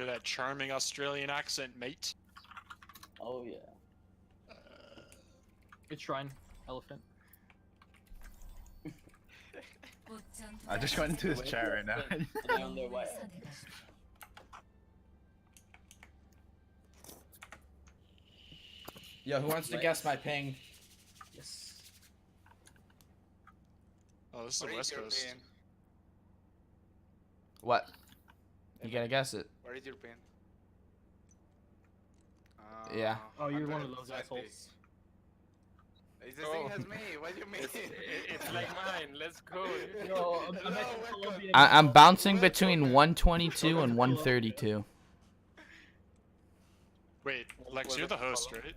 hear that charming Australian accent, mate. Oh yeah. Good shrine, elephant. I just went into his chat right now. They're on their way. Yo, who wants to guess my ping? Yes. Oh, this is the West Coast. What? You gotta guess it. Where is your pin? Yeah. Oh, you're one of those assholes. It's the same as me. What do you mean? It's like mine. Let's go. Yo, I'm at Colombia. I'm bouncing between 122 and 132. Wait, Lex, you're the host, right?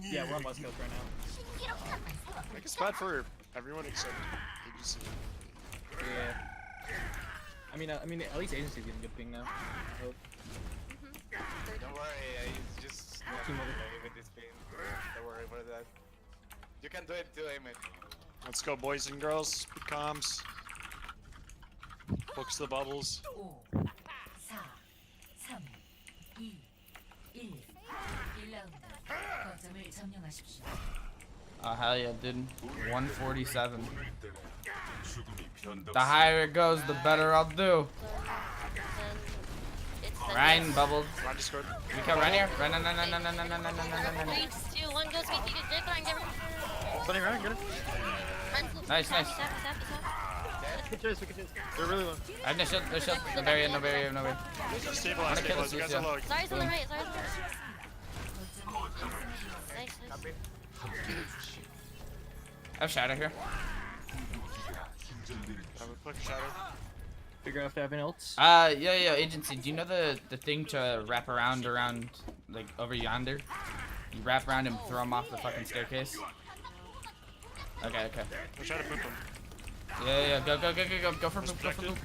Yeah, we're on West Coast right now. I guess bad for everyone except agency. Yeah. I mean, at least agency's getting good ping now. I hope. Don't worry, it's just Team over. with this pin. Don't worry about that. You can do it too, Emmett. Let's go, boys and girls. Good comms. Books the bubbles. 5, 4, 3, 2, 1. 1라운드. 거점을 점령하십시오. Oh hell yeah, dude. 147. The higher it goes, the better I'll do. Ryan bubbles. Ryan just scored. We can run here. Run. One goes me, get it, get it. Funny Ryan, get it. Nice. Good chase, we can chase. They're really low. I have no shield. No barrier. Stabilize, kill stabilize. You guys Lucio. are low. Zarya's on the right, Nice. I have shadow here. Have a quick shadow. Figure out if they have any ults. Yeah, agency. Do you know the thing to wrap around like over yonder? You wrap around and throw him off the fucking staircase. Okay. We'll try to poop him. Yeah. Go for poop.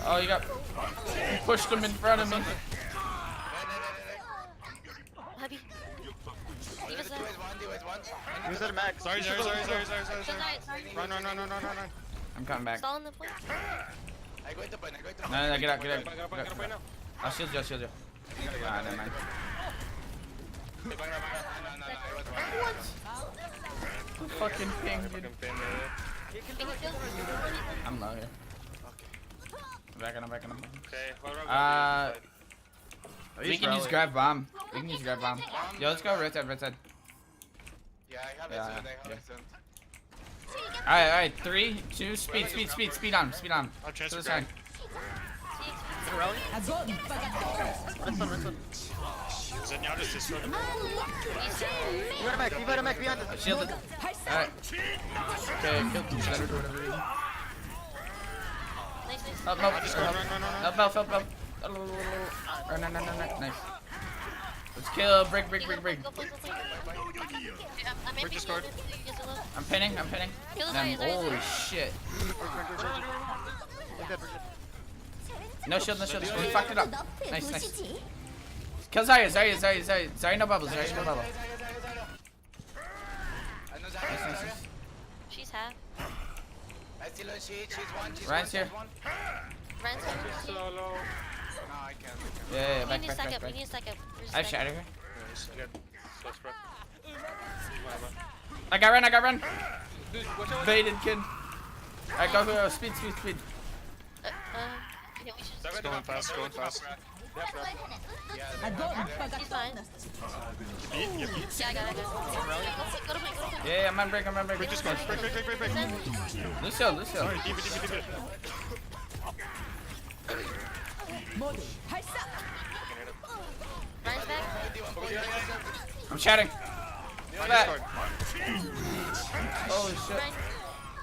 Oh, you pushed him in front of me. Happy. Who's at a max? Sorry. Run. I'm coming back. Stall in the point. I go into point. No, get out. I'll shield you. Ah, never mind. Fucking ping, dude. I'm low here. I'm backing up. Okay. We can use grab bomb. Yo, let's go right side. Yeah, I have it soon. Alright, 3, 2, speed on. I'll chance To the for side. Zenyatta's just running. Leave out a mech behind us. Shielded. Alright. Okay, killed the center or whatever. Nice. Help. No. Nice. Let's kill. Break. Go, please. I'm Break the sword. I'm pinning. Kill the Them, Zarya. holy shit. No shield. We fucked it up. Nice. Kill Zarya. Zarya no bubbles. Nice. She's half. I still on she's one. Ryan's here. Ryan's coming. So low. No, I can't. Yeah, We need to stack back. up. We need to stack up. I have shatter here. So spread. I got run. Dude, watch out. Baited kid. Alright, go. Speed. Yeah, we should It's going fast. He's fine. You beat. Yeah, I got it. Go to point. Yeah, I'm on break. Break this score. Break. Lucio. Sorry, deep it. Ryan's back. I'm chatting. Back. Discord. Holy shit. Ryan.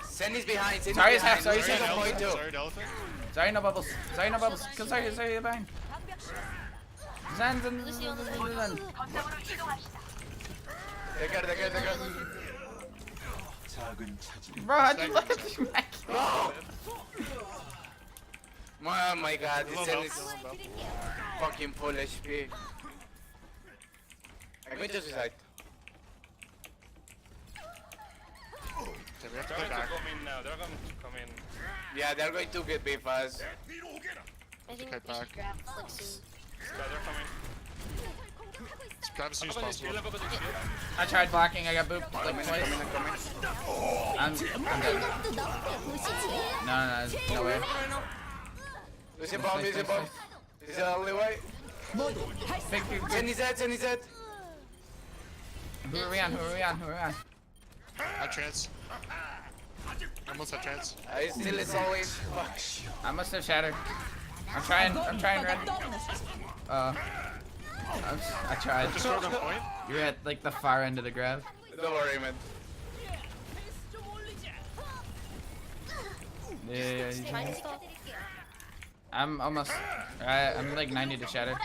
Sandy's behind. Zarya's half. Sorry, He's on point too. elephant. Zarya no bubbles. Kill Zarya behind. Zan. Lucio on the way. They got it. Bro, how'd you let me smack you? Oh my god, this Sandy's fucking full HP. I'm going to suicide. Okay, we have to They're play going to back. come in now. They're going to come in. Yeah, they're going to get big fast. I think Okay, we should back. grab like soon. Yeah, they're coming. Let's grab as soon as Look at this possible. shield, look at this shield. I tried blocking. I got booped like Coming, twice. coming. I'm dead. No way. Lucian bomb, Lucian bomb. Is that the only way? Big. Zen is dead, Zen is dead. Who are we on? I trance. Almost had trance. I still is always. Fuck. I must have shattered. I'm trying red. I tried. Just scored on point. You're at like the far end of the grab. Don't worry, man. Yeah. Trying to stop. I'm almost. I'm like 90 to shatter.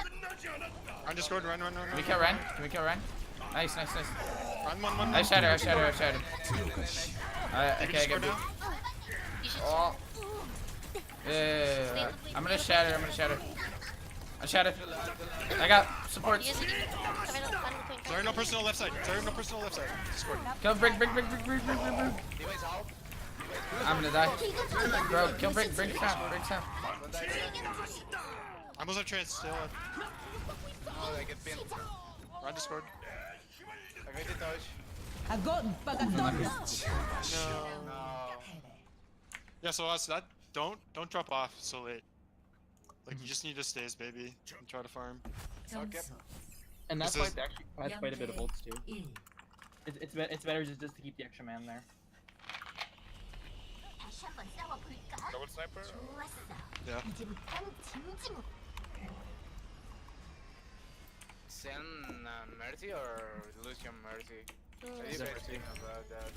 I just scored. Run. Can we kill Ren? Nice. Run. I shattered. Okay, I Just got scored now. booped. You should Oh. Yeah. I'm gonna shatter. I shattered. I got supports. You guys are gonna come in on the final point. Sorry, no personal left side. Just scored. Kill Brick. I'm gonna die. Bro, kill Brick sound. I almost have trance still. Oh, I get pinned. Run just scored. I got the touch. No. No. Yeah, so us that don't drop off so late. Like you just need to stay as baby and try to farm. 점수 And that's This why is- it actually has quite a bit of ults too. 1. It's better just to keep the extra man there. Double sniper. Yeah. Zen Mercy or Lucian Mercy? How do you guys think about that?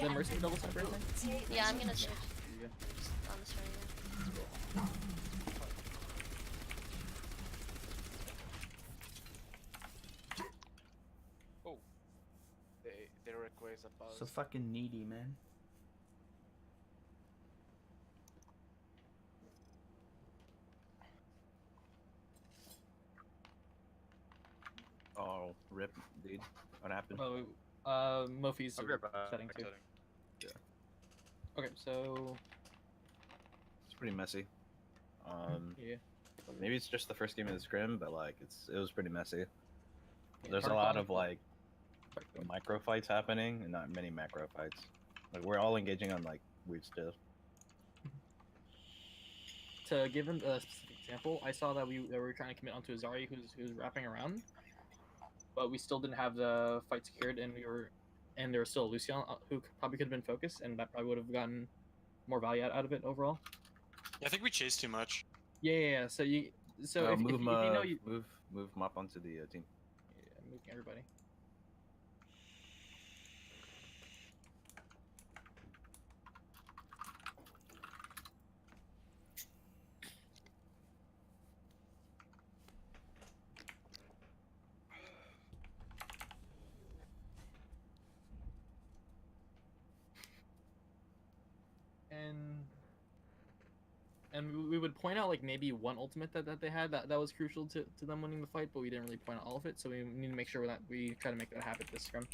The Mercy double sniper thing? Yeah, I'm gonna shift Yeah. on this right now. They request a pause. So fucking needy, man. Oh, rip, dude. What happened? Oh, Mofi's I'll be right back. setting too. Okay, so It's pretty messy. yeah. Maybe it's just the first game of the scrim, but like it was pretty messy. Yeah, There's a turn lot five. of like micro fights happening and not many macro fights. Like we're all engaging on like weird stuff. To give him a specific example, I saw that we were trying to commit onto a Zarya who's wrapping around, but we still didn't have the fight secured, and there was still a Lucian who probably could have been focused, and that probably would have gotten more value out of it overall. Yeah, I think we chased too much. Yeah. So if Move you know you move Mop onto the team. yeah, moving everybody. And we would point out like maybe one ultimate that they had that was crucial to them winning the fight, but we didn't really point out all of it. So we need to make sure that we try to make that happen this scrum.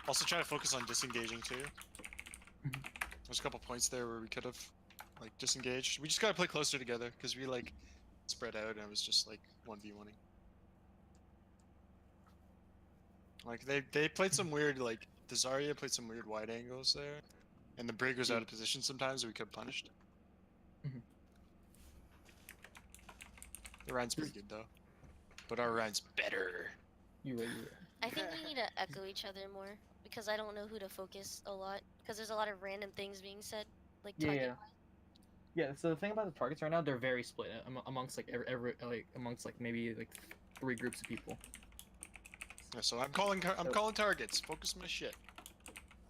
Also try to focus on disengaging too. There's a couple points there where we could have like disengaged. We just gotta play closer together because we like spread out and it was just like 1v1ing. Like they played some weird like the Zarya played some weird wide angles there, and the Brig was out of position sometimes so we could have punished. Mhm. The Ryan's pretty good though, but our Ryan's better. You right. I think we need to echo each other more because I don't know who to focus a lot because there's a lot of random things being said, like target. Yeah. So the thing about the targets right now, they're very split amongst like every like amongst like maybe like 3 groups of people. Yeah, so I'm calling targets. Focus my shit.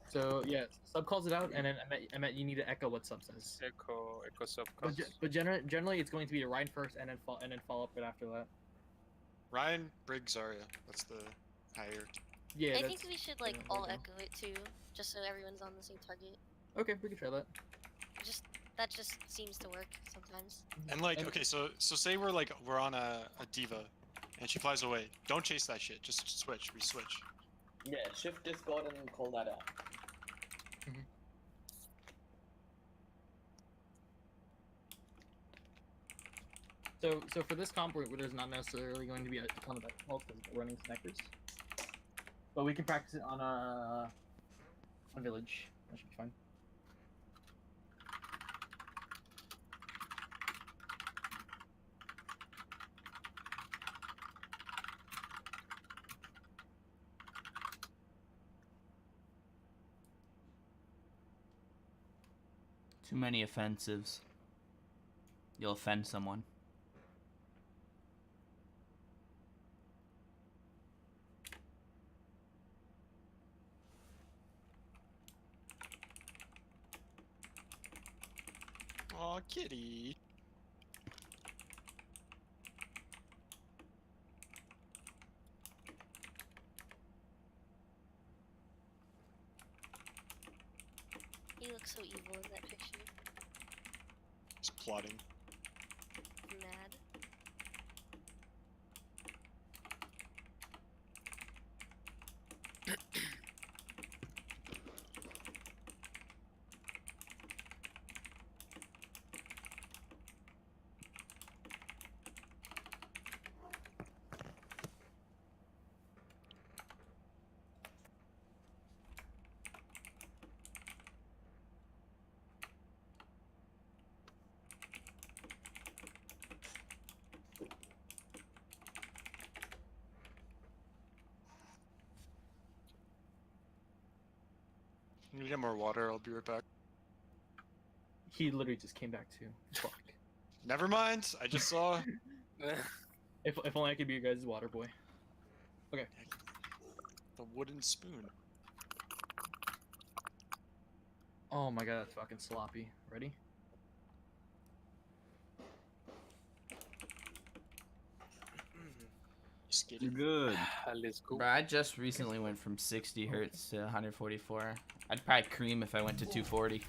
So yeah, sub calls it out, and then Emmet, you need to echo what sub says. Echo sub. But generally, it's going to be a Ryan first, and then follow up right after that. Ryan, Brig, Zarya. That's the hierarchy. Yeah, I that's... think we should like yeah, all there you echo it too, just so everyone's on the same target. Okay, we can try that. That just seems to work sometimes. And like, And- okay, so say we're on a diva, and she flies away. Don't chase that shit. Just switch. We switch. Yeah, shift Discord and call that out. So for this comp, there's not necessarily going to be a ton of echo because we're running snipers. But we can practice it on village. That should be fine. Too many offensives. You'll offend someone. Aw, kitty. He looks so evil in that picture. He's plotting. Mad. I'm gonna get more water. I'll be right back. He literally just came back too. Fuck. Never mind. I just saw. If only I could be your guys' water boy. The wooden spoon. Oh my god, that's fucking sloppy. Ready? Skidded. good. Let's go. Bro, I just recently went from 60 hertz to 144. I'd probably cream if I went to 240.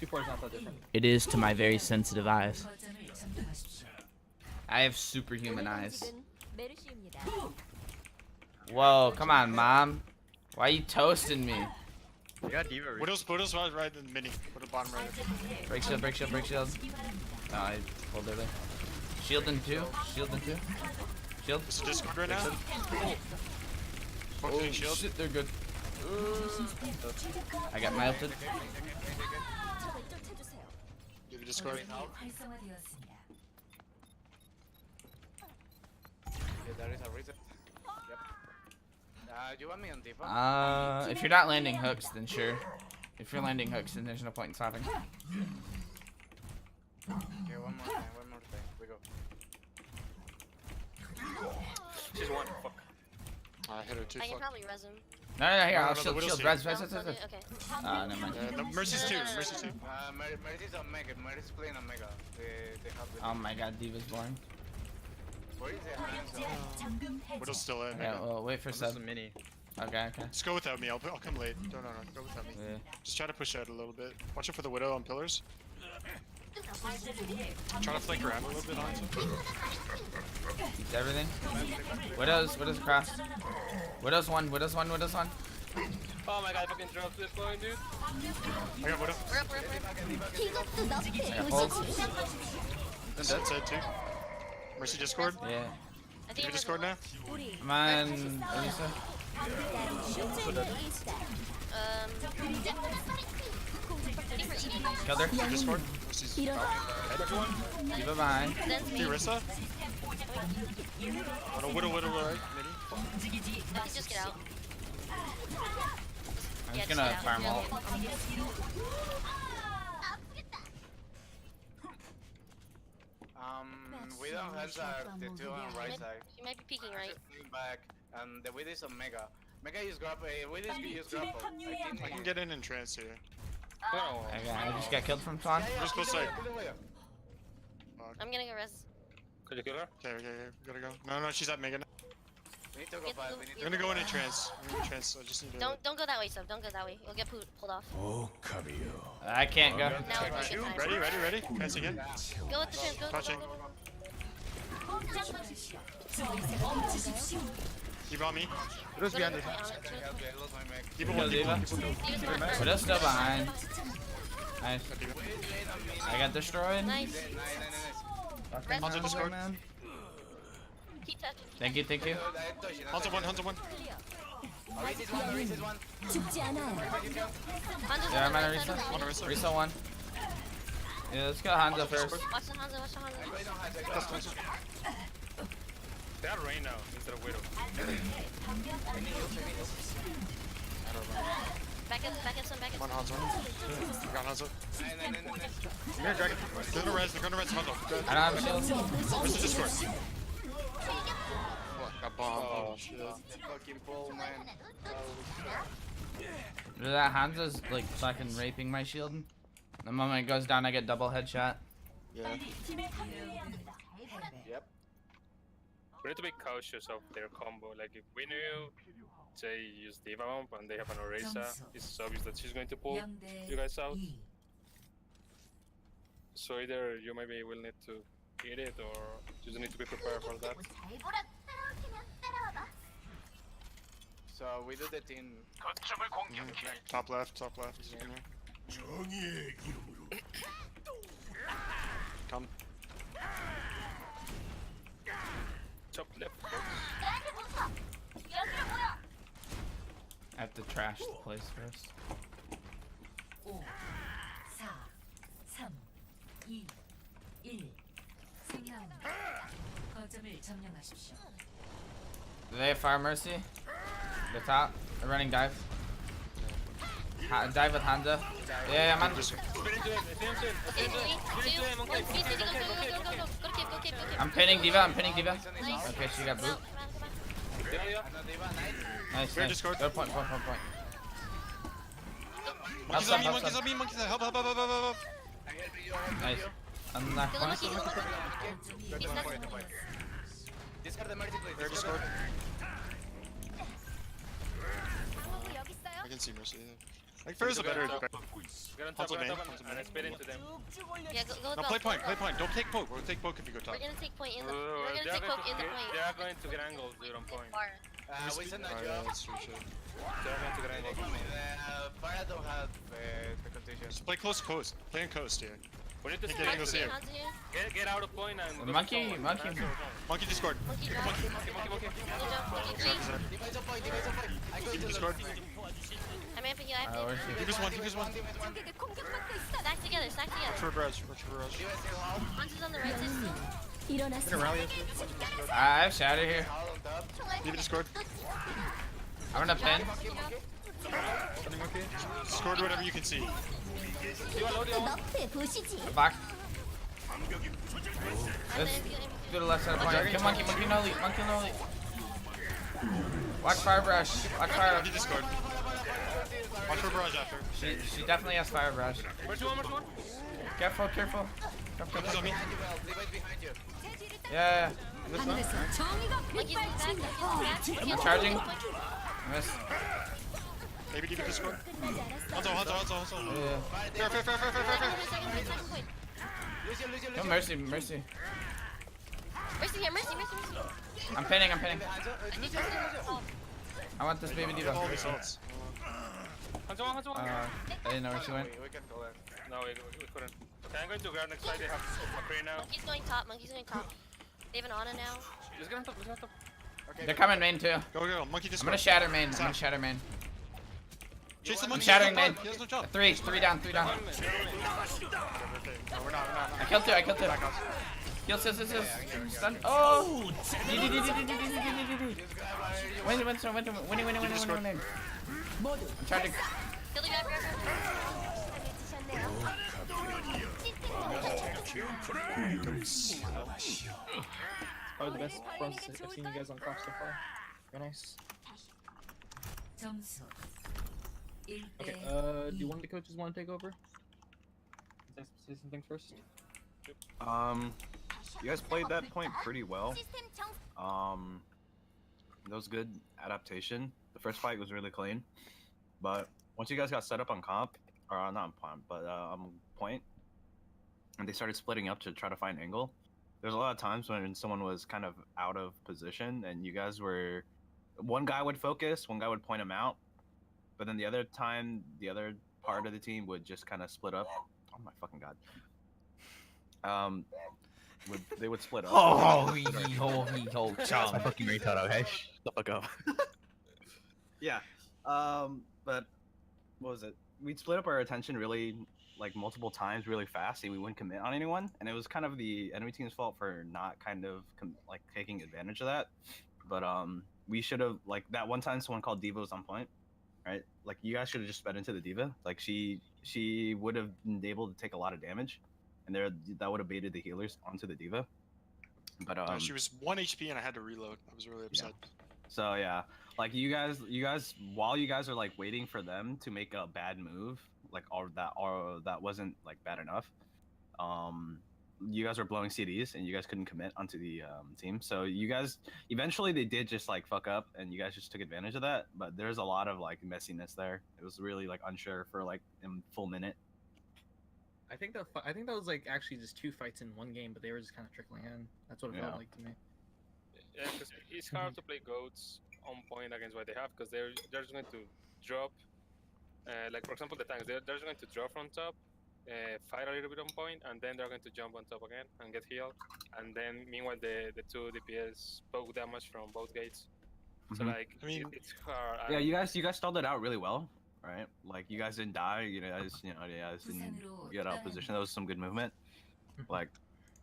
2-4 is not that different. It is to my very sensitive eyes. I have superhuman eyes. Whoa, come on, mom. Why are you toasting me? You got diva. Widow's right in the mini. Widow bottom right. Break shield, break shield, break shield. No, I pulled early. Shield in 2. Shield in 2. Shield. Is it Discord right now? Oh Shield. shit, they're good. I got melted. Give me Discord. Yeah, there is a reason. Yep. You want me on diva? If you're not landing hooks, then sure. If you're landing hooks, then there's no point in stopping. Okay, one more time. We go. She's one. Fuck. I hit her too. I can Fuck. probably res him. No, here, No, I'll the shield, Widow's shield, here. res, No, res, res, okay, res. okay. Never mind. No, Mercy's No, two. no, no, Mercy's two. Merit is Omega. Merit is playing Omega. They have the. Oh my god, Diva's boring. Where is it? Widow's still in. Yeah, well, wait for sub. mini. Okay, okay. Just go without me. I'll come late. No. Go without me. Yeah. Just try to push out a little bit. Watch out for the Widow on pillars. Try to flank around a little bit on it. Keeps everything. Widow's cross. Widow's one. Oh my god, I fucking dropped this line, dude. I got Widow. We're up. I got hold. That's it too. Mercy Discord. Yeah. I Give think me Discord now. Come on, Elisa. I think we're eating. Killed her. Discord. Mercy's out. Diva behind. Then me. Rissa. Oh, no, Widow right. Midi. Just get out. I'm Yeah, just gonna just get farm out. ult. We don't have the two on right side. She might be peeking right. Just back, and the width is Omega. Mega use grapple. Width is use grapple. I can get in trance here. Oh. I just got killed from Swan. Just go side. I'm gonna go res. Could you kill her? Okay, we gotta go. No, she's at Megan. We need to go Get back. the- We need We're to gonna go in a trance. I just need to. Don't go that way, Sub. Don't go that way. You'll get pulled off. I can't go. Now would be a good time. Ready? Trance again. Go with the trans. Go. Touching. Keep on me. Go to the point on it. Okay, I lost my mech. Keep on Kill Diva. Diva's behind. We're still behind. Nice. Wait, on me. I got destroyed. Nice. Nice. Fucking Hanzo Hanzo, Discord. man. Keep touching. Thank you. Hanzo one. Raise is one. 죽지 않아요. Hanzo's Yeah, on the I'm right at side of the Risa. ring. Risa 1. Yeah, let's go Hanzo first. Watch the Hanzo. Watch the Hanzo. They are Rain now instead of Widow. Back at some. One Hanzo. We got Hanzo. Nice. Here, Dragon. They're gonna res Hanzo. I don't have shield. Where's the Discord? What? Got bomb. Oh, shit. Fucking pull, man. That Hanzo's like fucking raping my shield. The moment it goes down, I get double headshot. Yeah. Yep. We need to be cautious of their combo. Like if we knew, say, use Diva Bomb and they have an Orisa, it's obvious that she's going to pull you guys out. So either you maybe will need to hit it or you just need to be prepared for that. So we do the team. Top left. He's in here. Come. Top left. I have to trash the place first. 5, 4, 3, 2, 1. 생라운드. 거점을 점령하십시오. Do they have Fire Mercy? The top. They're running dive. Dive with Hanzo. Yeah, man. Spin into him. Okay, 3, 2, 1. Go. Go. Keep. I'm pinning Diva. Nice. Okay, she got boot. Come on. Nice. We're Discord. Good point. Monkeys on me. Help. Nice. I'm not Kill going. him. He's next. Discard the mercy, please. We're Discord. I can see Mercy. Like Fair's a better. Get on top Hanzo main. and spin into them. Yeah, go with No, Bell. play point. Don't take poke. We'll take poke if you go top. We're gonna take point in the. They We're gonna take poke in the point. are going to get angles, dude, on point. Far. We send a Oh, yeah, job. that's true shit. They are going to get angles. Fire don't have the condition. Just play close coast. Play in coast here. We need to Hey, spin. get angles here. Hanzo here. Get out of point and go to Monkey. someone. Monkey Discord. Monkey drop. Monkey. Monkey jump. Monkey 3. Divide on point. I go Keep to Discord. I'm amping you. Oh, where's she? Keep this one. Stack together. Watch for Barrage. Hanzo's on the right side still. 일어나세요. I have Shatter here. all on top. Leave Discord. I'm gonna pin. Discord whatever you can see. 너프에 보시지. Back. I'm Let's amping you. do the left side of the point. Kill Monkey no lead. Watch Fire Brush. Watch Fire. Monkey Discord. Watch for Barrage after. She definitely has Fire Brush. Where's one? Careful. Monkey's on me. Divide behind you. Yeah. This one. 하늘에서 정의가 Monkey's back. I'm charging. Miss. Maybe leave Discord. Hanzo. Yeah. Fair. Second point. Lucio. No mercy. Mercy here. Mercy. I'm pinning. I think Lucio. Oh, I want this baby You have all Diva. these ults. Hanzo. I didn't know where she went. We can go there. No, we couldn't. Okay, I'm going to grab next side. They have McCree now. Monkey's going top. They have an Ana now. Let's get on top. Okay. They're coming main too. Go. Monkey I'm Discord. gonna shatter main. Chase the I'm monkey. shattering main. He has no job. Three down. Okay. No, we're not. I killed two. Kill sis. Stun. Oh! Winning. I'm trying to. Kill the guy. Probably the best bronze I've seen you guys on Cross so far. Very nice. 점수 Okay, 1대 do one of the coaches want to take over? Say some things first. You guys played that point pretty well. That was good adaptation. The first fight was really clean, but once you guys got set up on comp, or not on comp, but point, and they started splitting up to try to find angle. There's a lot of times when someone was kind of out of position, and you guys were, one guy would focus, one guy would point him out, but then the other time, the other part of the team would just kind of split up. Oh my fucking god. They would split up. Chum. Fucking retard, okay? Shut the fuck up. Yeah. But what was it? We'd split up our attention really, like, multiple times really fast, and we wouldn't commit on anyone. And it was kind of the enemy team's fault for not kind of like taking advantage of that. But we should have, like, that one time someone called Diva was on point, right? Like, you guys should have just sped into the Diva. Like, she would have been able to take a lot of damage, and that would have baited the healers onto the Diva. But she was 1 HP and I had to reload. I was really upset. Yeah. So yeah, like you guys, while you guys are like waiting for them to make a bad move, like or that wasn't like bad enough, you guys were blowing CDs and you guys couldn't commit onto the team. So you guys, eventually they did just like fuck up, and you guys just took advantage of that. But there's a lot of like messiness there. It was really like unsure for like a full minute. I think that was like actually just 2 fights in one game, but they were just kind of trickling in. That's what it felt like to me. Yeah, because it's hard to play goats on point against what they have, because they're just going to drop. Like for example, the tanks, they're just going to drop from top, fight a little bit on point, and then they're going to jump on top again and get healed. And then meanwhile, the 2 DPS poke damage from both gates. So like, I mean, it's hard. Yeah, you guys stalled it out really well, right? Like you guys didn't die. You guys didn't get out of position. That was some good movement. Like,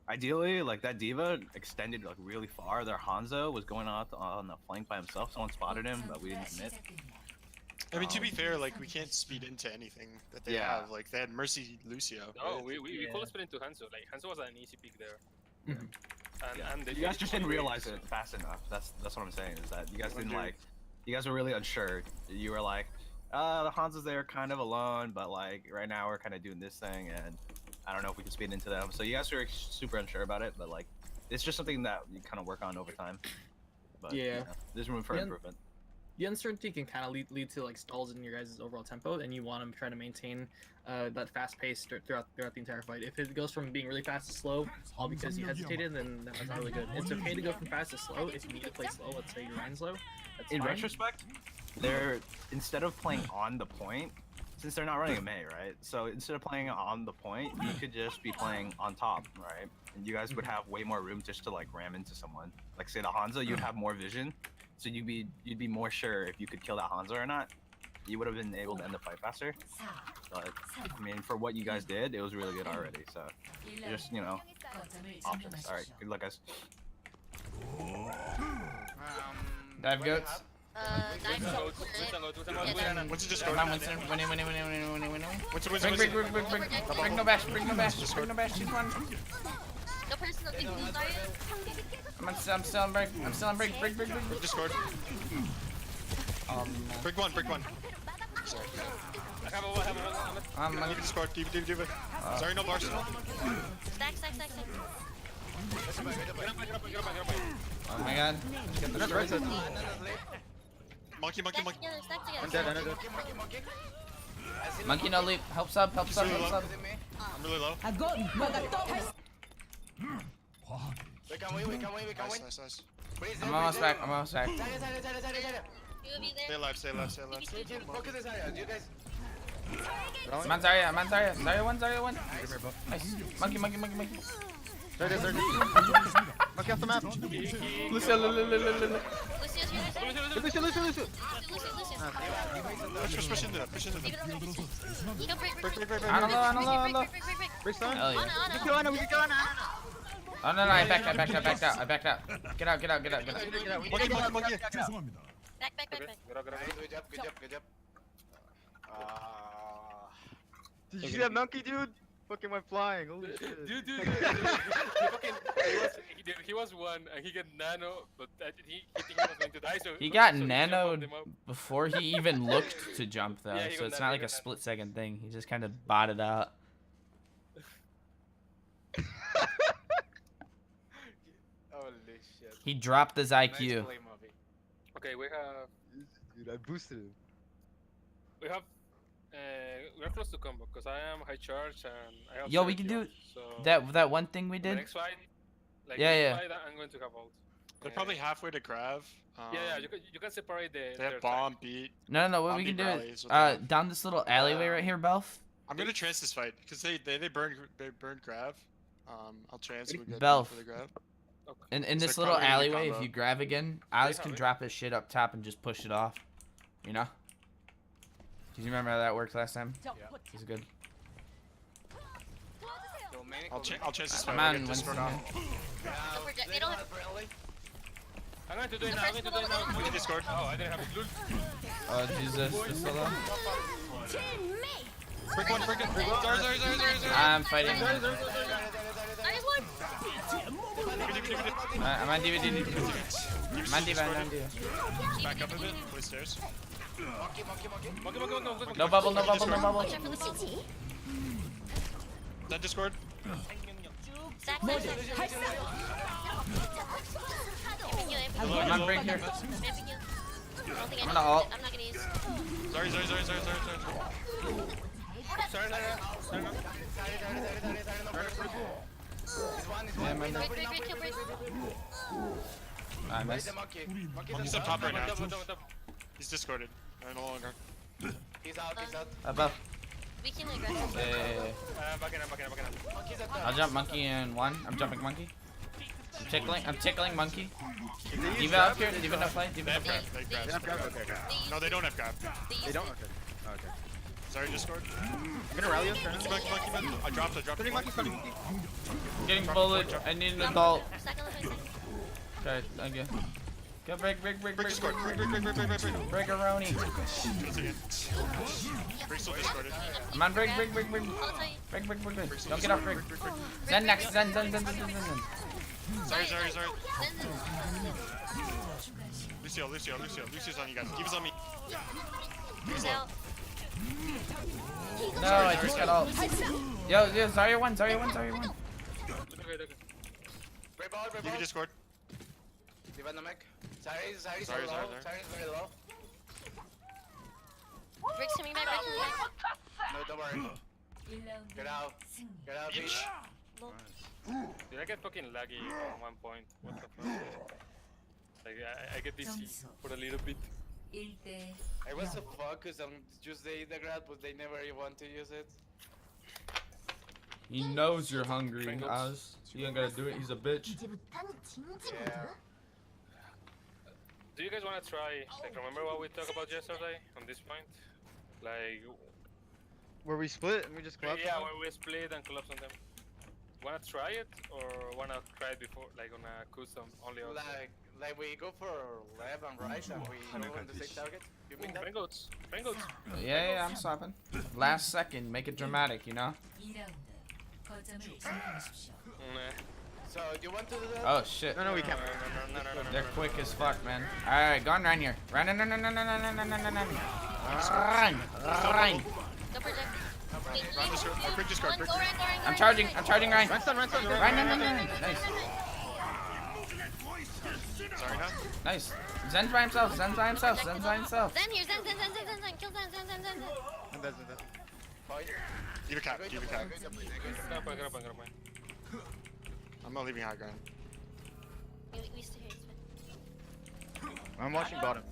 ideally, like that Diva extended like really far. Their Hanzo was going out on the flank by himself. Someone spotted him, but we didn't commit. I mean, to be fair, like we can't speed into anything that they have. Like they had Mercy Lucio. No, right? we could split into Hanzo. Like Hanzo was an easy pick there. And You guys just didn't realize it fast enough. That's what I'm saying, is that you guys didn't like. You guys were really unsure. You were like, the Hanzo's there kind of alone, but like right now we're kind of doing this thing, and I don't know if we can speed into them. So you guys are super unsure about it, but like it's just something that you kind of work on over time. But Yeah. you know, there's room for improvement. The uncertainty can kind of lead to like stalls in your guys' overall tempo, and you want to try to maintain that fast pace throughout the entire fight. If it goes from being really fast to slow, all because you hesitated, then that's not really good. It's okay to go from fast to slow if you need to play slow. Let's say you're Ryan slow. That's In fine. retrospect, they're, instead of playing on the point, since they're not running a Mei, right? So instead of playing on the point, you could just be playing on top, right? And you guys would have way more room just to like ram into someone. Like say the Hanzo, you'd have more vision, so you'd be more sure if you could kill that Hanzo or not. You would have been able to end the fight faster. But I mean, for what you guys did, it was really good already. So just, you know, options. All right, good luck, guys. Dive goats. What's it Discord? Come on, Winston. Winning. What's Bring no bash. Bring no bash. She's one. No personal thing, I'm still on break. Break. Discord. Break one. Sorry. I have a one. Diva Discord. Diva. Sorry, no bars. Stack. Oh my god. Monkey. Stack together. Monkey no leap. Help sub. I'm really low. We can win. Nice. I'm almost back. You will be there. Stay alive. Focus this area. You guys. I'm on Zarya. Zarya one. Nice. Monkey. There. Monkey off the map. Lucio. Lucio. Push into that. Break. On low. Break stun. Hell yeah. We can go on. Oh no, I backed out. Get out. Monkey. Back. Good job. Did you see that monkey, dude? Fucking went flying. Holy shit. Dude. He was one, and he got nano, but he think he was going to die. So He got so nanoed jumped him up. before he even looked to jump though, Yeah, he so got it's nanoed, not like he a got split-second thing. He just kind of botted out. He dropped his Nice IQ. play, Moby. Okay, we have Dude, I boosted him. we have we're close to combo because I am high charge and I have. Yo, we 70 can do ult, so that one thing we in the did. next fight, like Yeah, next yeah. fight, I'm going to have ult. They're probably halfway to Grav. Yeah, you can separate the. They their have bomb, beat. No, what we Zombie can do rally is is what they have. down this little alleyway right here, Belf. I'm gonna trance this fight because they burned Grav. I'll trance. We get Belf. for the Grav. In It's this like little probably gonna be alleyway, if combo. you grab again, Oz have can it. drop his shit up top and just push it off. You know? Do you remember how that worked last time? He's good. So many I'll chance this Come fight. on, We'll get Discord Winston. off. Don't project. They don't have. I'm going to do it now. I'm going to do it now. We can Discord. Oh, I didn't have it. Oh Jesus, just hold on. Break one. Sorry. I'm fighting. I just won. I'm on DVD. I'm on diva. I'm on diva. Back up a bit. Play stairs. Monkey. No bubble. Watch out for the ball. Then Discord. Stack. I'm on break here. I'm gonna ult. I'm not gonna use. Sorry. Yeah, man. Break, kill, break. I missed. He's up top right now. Double. He's discorded. No longer. He's out. Above. We can aggressive. Yeah. Back in. I'll jump monkey in one. I'm jumping monkey. I'm tickling monkey. Diva up here. Diva no fight. Diva no They fight. have Grav. Okay, okay. No, they don't have Grav. They don't? Okay. Okay. Sorry, Discord. I'm gonna rally us right now. Monkey. I dropped. Turning monkey, turning monkey. I'm getting bullet. I need an adult. Stack on the face. Okay, thank you. Go break. Break Discord. Break. Break a Roni. Once again. Break still discorded. I'm on break. I'll tell you. Break. Don't get off break. Zen next. Zen. Sorry. 추가 시간. Lucio's on you guys. Give us on me. He's out. No, I just got all. Yo, Zarya one. Okay. Give me Discord. Diva no mech. Sorry's Sorry. very low. Rick's coming back. No, don't worry. 1라운드 Get out. 승리. Get out, bitch. Did I get fucking laggy at one point? What the fuck? Like I get dizzy for a little bit. 1대 I was so focused on just the grad, but they never want to use it. He knows you're hungry, Oz. You ain't gotta do it. He's a bitch. Yeah. Do you guys want to try? Like, remember what we talked about yesterday on this point? Like, Where we split and we just collapsed. yeah, where we split and collapse on them. Wanna try it or wanna try it before, like on a custom only? On Like we go for left and right and we go on the same target. You mean that? Brain goats. Yeah, I'm stopping. Last second, make it dramatic, you know? 2라운드 거점을 점령하십시오. So you want to do that? Oh shit. No, we can't. No. They're quick as fuck, man. Alright, go on run here. Run. Run. Don't project. Quick Discord. Go right. I'm charging Ryan. Run. Ryan. Nice. Sorry, huh? Nice. Zen's by himself. Zen here. Zen. Kill Zen. And that's Give a cap. Get up. I'm not leaving high ground. We stay here. It's fine. I'm watching bottom.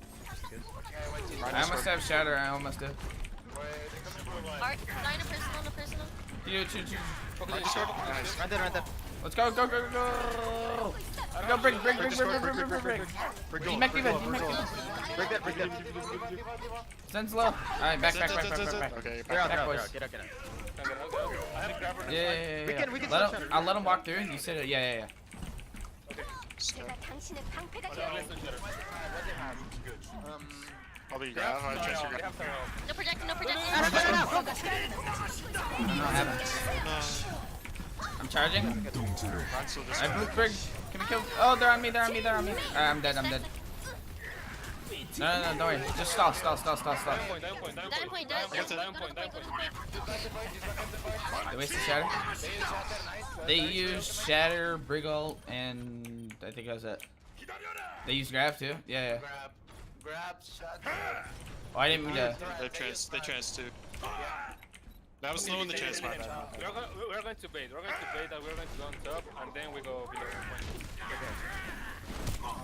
I almost have shatter. I almost did. Art, no personal. You. Okay, Discord. Nice. Run that. Let's go. Go, break. Break He might be bad. Break that. Zen's low. Alright, back. Okay, Get out, Back, boys. Get out. I have grabber. Yeah. We can Let still him, I'll let him walk through. You said it. Yeah. Probably Grav. I trust your Grav. No project. I'm charging. Run still I Discord. boot brig. Can we kill? Oh, they're on me. I'm dead. No, don't worry. Just stall. Down point. They wasted shatter. They used shatter, Briggle, and I think that was it. They use grab too? Yeah, yeah. Grab, shot. Oh, I didn't mean to. They trans too. That was slow in the chance, my bad. We're going to bait. We're going to bait and we're going to go on top and then we go below the point.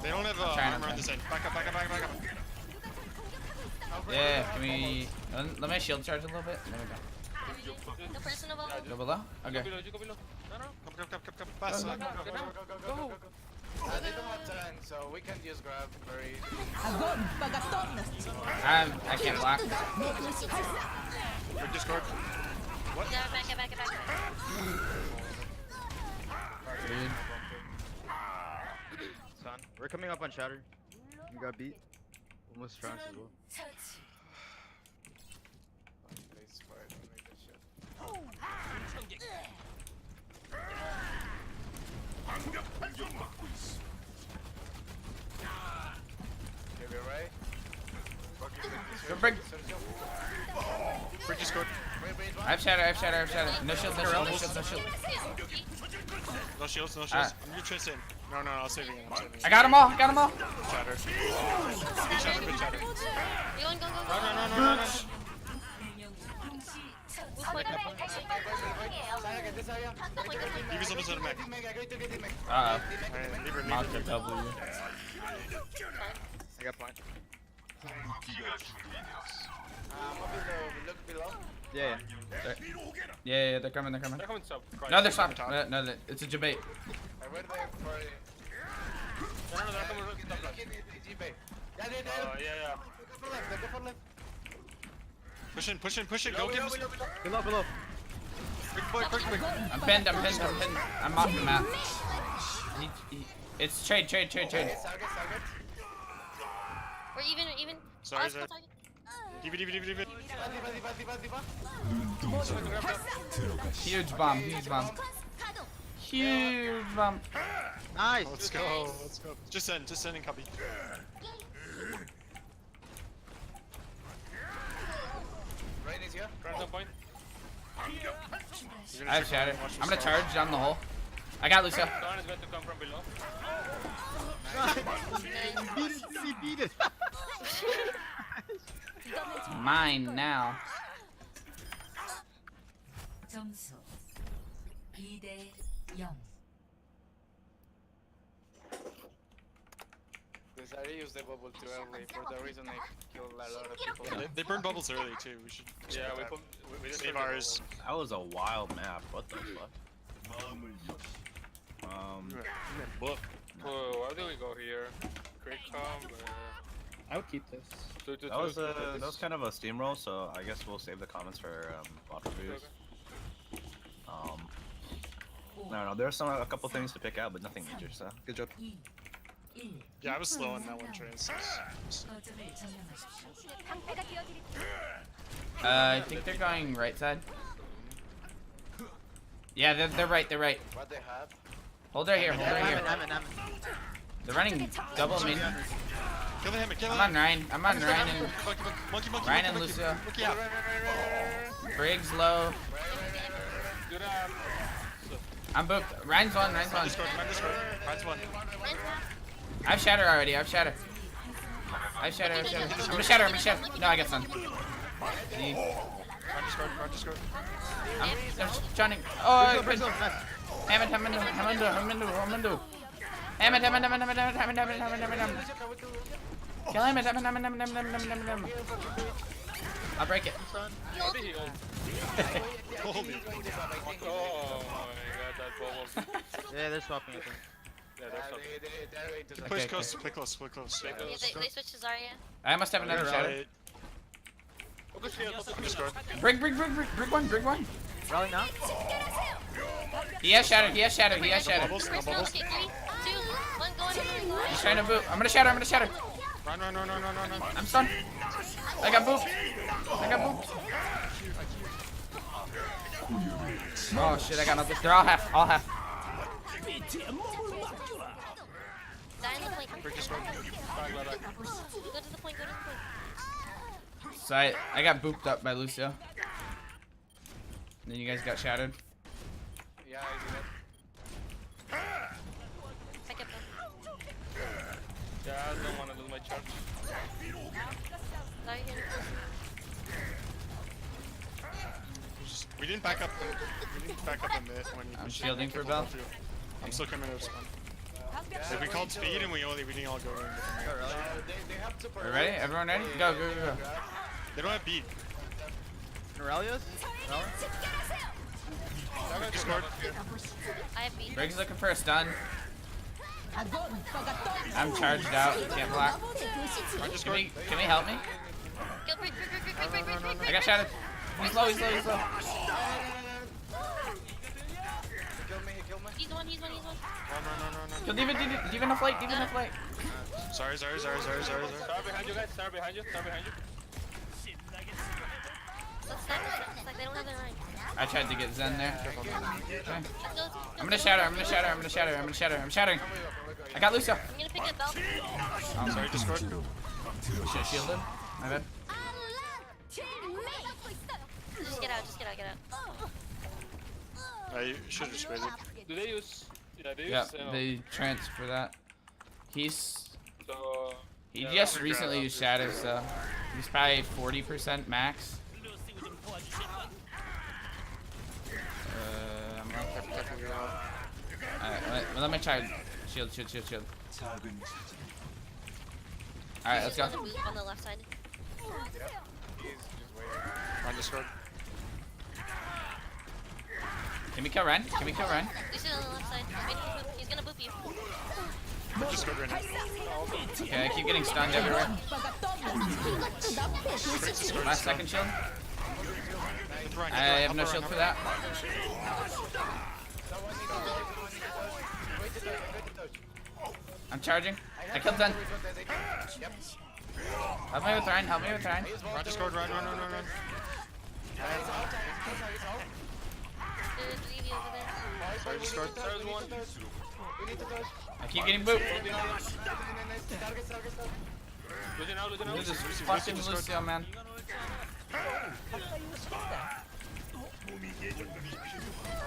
They don't have armor on this end. Back up. Yeah, can we. Let me shield charge a little bit. There we go. The person above. Go below? Okay. You go below. No. Come. Pass. Go. They don't have turn, so we can just grab very easily. I can't block. Quick Discord. What? Yeah, back it. Dude. Son, we're coming up on Shatter. We got beat. Almost trans as well. Please, fire, don't make that shit. Okay, we're right. Go break. Quick Discord. I have shatter. No shield. No shields. I'm gonna trans in. No, I'll save you. I got them all. Shatter. Big shatter. Go. Run. Leave opposite of mech. Uh-oh. Mounted a W. I got point. Look below. Yeah. Yeah, they're coming. They're coming top. No, they're stopped. No, it's a debate. I went there for it. No, they're coming top. Yeah. Yeah. Go for left. Push in. Go get him. Below. Quick. I'm pinned. I'm off the map. It's trade. Target. We're even. Sorry, Oscar Zed. target. Leave it. Diva. Huge bomb. Nice. Let's go. Just send and copy. Rain is here. Grab some point. I have shatter. I'm gonna charge down the hole. I got Lucio. Someone is going to come from below. Beat it. Mine now. 점수 2대 0. Because I used the bubble too early for the reason I killed a lot of people. They burn bubbles early too. We should. Yeah, we just save took the ours. That was a wild map. What the fuck? Book. Oh, why do we go here? Quick comb. I would keep this. That was kind of a steamroll, so I guess we'll save the comments for bot reviews. No, there's a couple things to pick out, but nothing major. So good job. 2, 1. Yeah, I was slow on that one trans. 거점을 점령하십시오. I think they're going right side. Yeah, they're right. What they have? Hold right here. I'm. They're running double main. Kill the hammer. I'm on Ryan and Monkey. Ryan and Lucio. Monkey out. Briggs low. Good I'm booked. Ryan's one. Ryan's one. I have shatter already. I'm gonna shatter. No, I got sun. Run Discord. I'm trying to. Oh, Hammond. Kill him. I'll break it. Holy. Oh my god, that bubble. Yeah, they're swapping it. Yeah, that's something. They're going to the Play Okay, close. Play close. Yeah, they switched to Zarya. I must have another shatter. Focus shield. Discord. Brig one. Rally now. He has shatter. Bubbles. No bubbles. Okay, 3, 2, 1, go in. He's trying to boot. I'm gonna shatter. Run. I'm stunned. I got booped. Oh shit, I got nothing. They're all half. Die in the point. Quick Discord. Go to the point. So I got booped up by Lucio. And then you guys got shattered. Yeah, I see that. Back up. I don't want to lose my charge. Sorry, We didn't back up the mid when I'm we shielding for careful Bell. above you. I'm still coming out of spawn. Like we called speed and we didn't all go in. They have super. We ready? Everyone ready? Go, go, go, go. They don't have beat. Aurelius? Discord. I have beat. Briggs looking for a stun. I'm charged out. Can't block. Can we help me? Kill break. I got shouted. He's low, he's low, he's low. Kill me. He's one. No. Kill Diva no flight, Diva no flight. Sorry. Star behind you guys. Star behind you. Let's stack. They don't have their rank. I tried to get Zen there. Okay. Let's go. I'm gonna shatter. I got Lucio. I'm gonna pick up Bell. I'm Sorry, Discord. Shit, shielded. My bad. Just get out. I should have just waited. Do they use? Yeah, they use. Yeah, they transfer that. He So. Yeah, just recently used Shatter, so he's probably 40% max. Alright, let me try. Shield. Alright, let's go. On the left side. On Discord. Can we kill Ren? Lucian on the left side. He's gonna boop you. Discord right now. Okay, I keep getting stunned everywhere. Last second shield. I have no shield for that. I'm charging. I killed 10. Help me with Ryan. Run Discord, run. There's Evie over there. Sorry, Discord. I keep getting booped. This is fucking Lucio, man.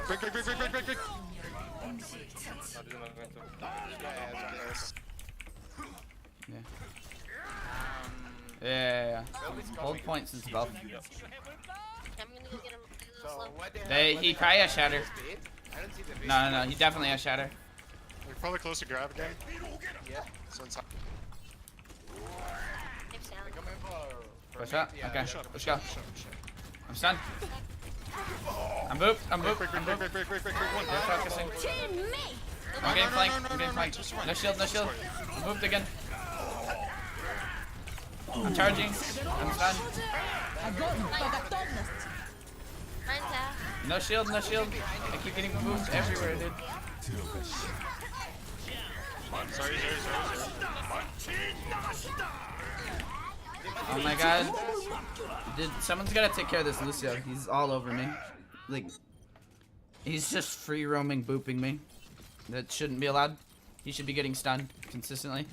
Break. Yeah. Hold point since above. I'm gonna go get him. He probably has Shatter. No, he definitely has Shatter. We're probably close to grab again. Yeah. So it's Push up? Okay, let's go. Shut. I'm stunned. I'm booped. Break. They're focusing. I'm getting flanked. No shield. I'm booped again. I'm charging. I'm stunned. No shield. I keep getting booped everywhere, dude. Sorry. Oh my god. Someone's gotta take care of this Lucio. He's all over me. Like, he's just free roaming, booping me. That shouldn't be allowed. He should be getting stunned consistently.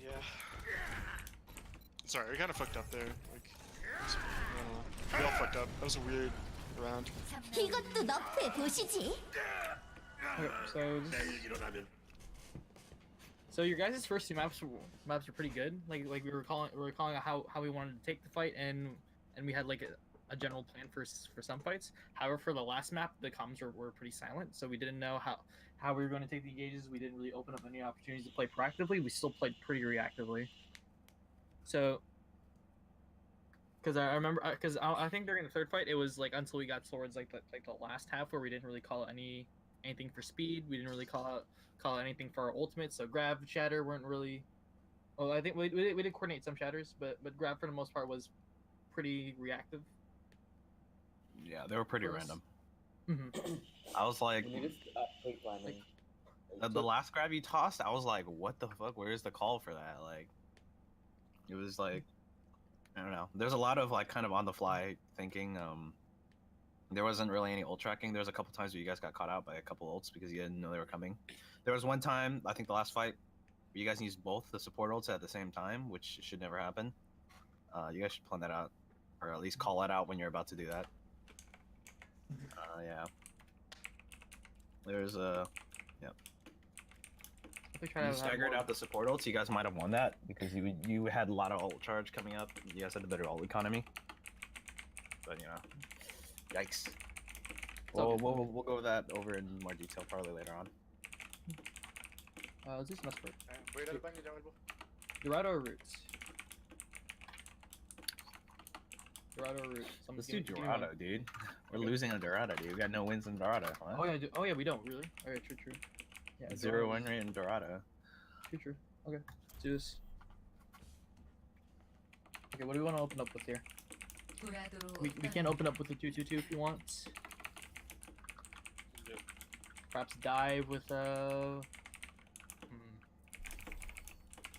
Yeah. Sorry, we kind of fucked up there. Like, I don't know. We all fucked up. That was a weird round. So your guys' first two maps were pretty good. Like we were calling how we wanted to take the fight, and we had like a general plan for some fights. However, for the last map, the comms were pretty silent, so we didn't know how we were going to take the engages. We didn't really open up any opportunities to play proactively. We still played pretty reactively. So, because I remember, I think during the third fight, it was like until we got towards like the last half where we didn't really call anything for speed. We didn't really call out anything for our ultimate. So grab, shatter weren't really. Oh, I think we did coordinate some shatters, but grab for the most part was pretty reactive. Yeah, they were pretty random. Mm-hmm. I was like, We just quick planning. the last grab you tossed, I was like, what the fuck? Where's the call for that? Like, it was like, I don't know. There's a lot of like kind of on the fly thinking. There wasn't really any ult tracking. There was a couple times where you guys got caught out by a couple ults because you didn't know they were coming. There was one time, I think the last fight, where you guys used both the support ults at the same time, which should never happen. You guys should plan that out, or at least call that out when you're about to do that. Yeah. There's a, yeah. Definitely try to You have staggered more- out the support ults. You guys might have won that because you had a lot of ult charge coming up. You guys had the better ult economy. But you know, yikes. okay. We'll go over that over in more detail probably later on. Let's do some expert. Voy a ir al baño y ya vuelvo. Dorado or Roots? Dorado or Roots? Let's do Dorado, dude. We're losing on Dorado, dude. We got no wins in Dorado. Huh? Oh yeah, we don't really. Okay, true. Yeah, 0 win rate in Dorado. True. Okay, let's do this. Okay, what do we want to open up with here? We can open up with the 2-2-2 if you want. Yep. Perhaps dive with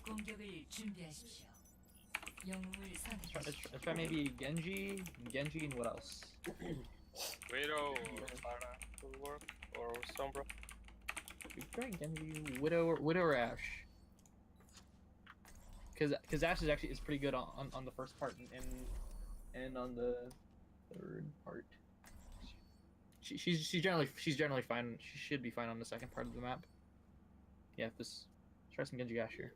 공격을 준비하십시오. 영웅을 선택하십시오. let's try maybe Genji, and what else? Widow or Pharah will work, or Sombra. We try Genji, Widow or Ashe. Because Ashe is pretty good on the first part and on the third part. She's generally fine. She should be fine on the second part of the map. Yeah, let's try some Genji Ashe here.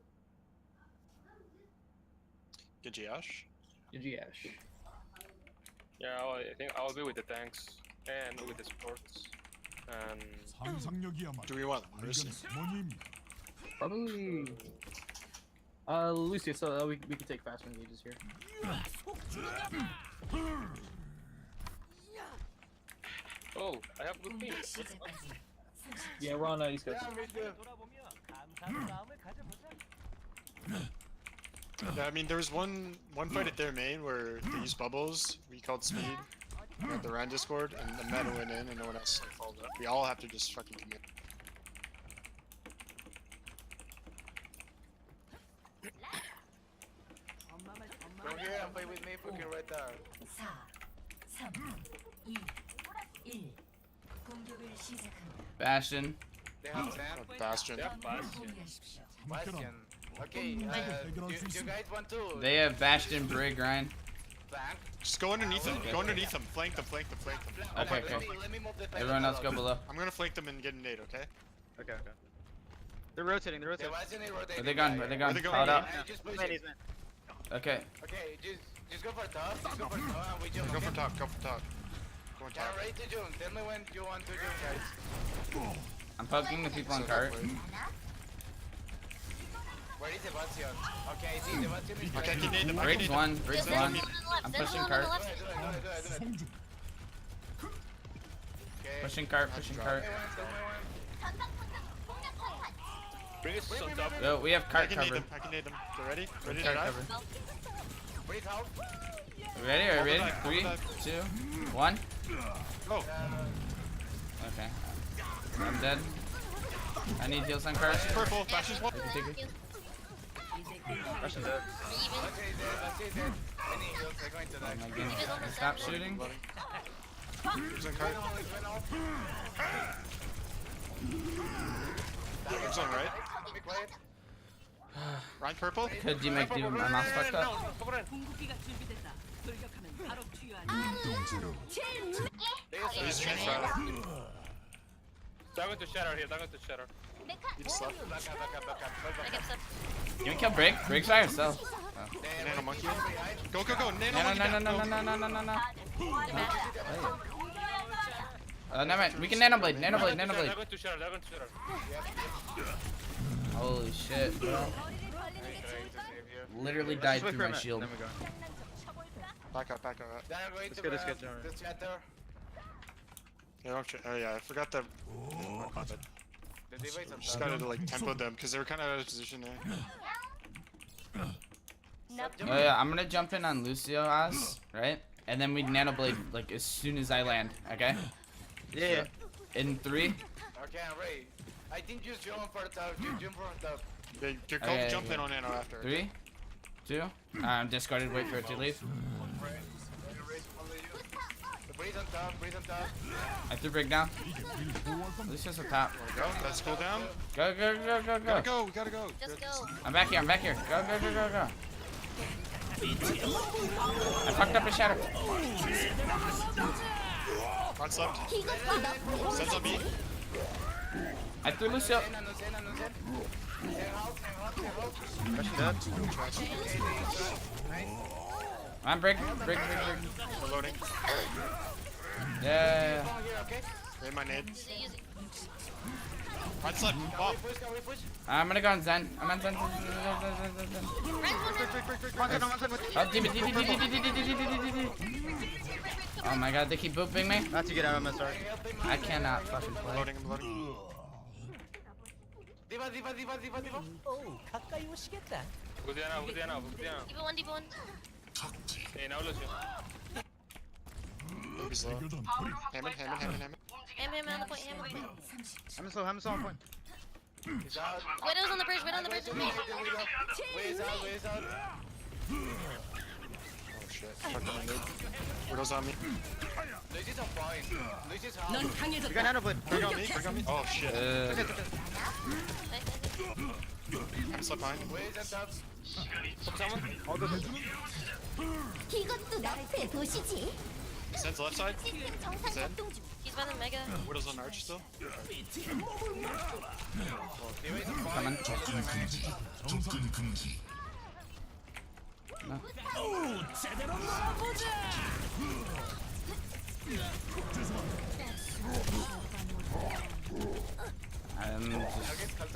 Genji Ash? Genji Ashe. Yeah, I think I'll be with the tanks and with the supports. And Do we want Mercy? Probably. Lucia, so we can take faster engages here. oh, I have good team. 시작까지 Yeah, we're on East Coast. Yeah, I mean, there was one fight at their main where they used bubbles. We called speed. We had the Ryan Discord, and the meta went in, and no one else like, followed up. We all have to just fucking commit. Come here and play with me, fucking right there. 4, 3, 2, 1. 공격을 시작합니다. Bastion. They have sand. Bastion. 공개하십시오. Bastion. Okay, do you guys want to They have Bastion, Brig, Ryan. flank? Just go underneath them. Go underneath them. Flank them. Flank them. Flank them. Okay, Let okay. me move the Everyone else go below. I'm gonna flank them and get a nade, okay? Okay. They're rotating. Yeah, Bastion is rotating. Are they gone? Are they gone? they going? Called out. Just push Man, it. Okay. Okay, just go for top. Just go for top and we jump. Go for okay? top. Go for top. Go on Yeah, top. ready to jump. Tell me when you want to jump, guys. I'm poking the people on cart. Where is Sebastian? Okay, I see Sebastian is Okay, I ready. can nade them. I can Brig's nade them. one. Brig's There's one. one on the left. I'm There's pushing one cart. on the left. Do it. Okay. Pushing cart. Pushing cart. Tell me Bring us on top. Yo, we have I cart can nade covered. them. I can nade them. You ready? Ready to Cart dive? covered. when. Breathe out. Ready? Are you ready? Hold the 3, dive. 2, 1. Go. Okay. I'm dead. I need heals on cart. Purple. Bastion's one. Take it. Russian dead. That's it. I need heals. They're going to die. Oh my goodness. Stop shooting. Who's on cart? Who's on right? Be quiet. Ryan purple? Could you make do? My mouse fucked up. He's trench rod. They're going to shatter here. They're going to shatter. He just left. Back up. I get stuff. Can we kill Brig? Brig's by herself. Nano monkey. Go. Nano No, monkey. no, no, down. no, Go. no, no, no, no, no. Never mind. We can nanoblade. They're Nanoblade. going to shatter. Holy shit, bro. Literally Let's died just wait through for a my minute, shield. then we go. Back up. They're going Let's to go, don't the worry. shatter. Yeah, don't oh yeah, I forgot that. The device on Just top. gotta like tempo them because they were kind of out of position there. Oh yeah, I'm gonna jump in on Lucio Oz, right? And then we nanoblade like as soon as I land, okay? Yeah. In 3. Okay, I'm ready. I think just jump for the top. Just jump for the top. You're called Okay, jump okay. in on Nano after. 3, 2. I'm discarded. Wait for it to leave. Breathe on top. I threw Brig down. Lucio's a top. Go. Let's cool down. Go. Gotta go. We gotta go. Just go. I'm back here. Go. I fucked up a shadow. Front left. Sends on B. I threw Lucio. Rushing dead. I'm break. Reloading. Yeah. Made my nade. Easy, easy. Right slip. Bop. I'm gonna go on Zen. I'm on Zen. Right one. Oh, D. Oh my god, they keep booping me. Not to get out of my start. I cannot fucking I'm play. loading. I'm loading. Diva. Diana. Diva one. Hey, now Lucio. He's low. Hammond. Ham on the point. I'm so on point. He's out. Widow's on the bridge. Way is out. Oh shit. Fuck my nade. Widow's on me. Luigi's on point. Luigi's out. You got handle blade. Bring on me. Oh shit. I'm stuck behind. Way is on top. All good. 이것도 너의 도시지. Zen's left side. Zen. He's by the mega. Widow's on arch still. Coming. No.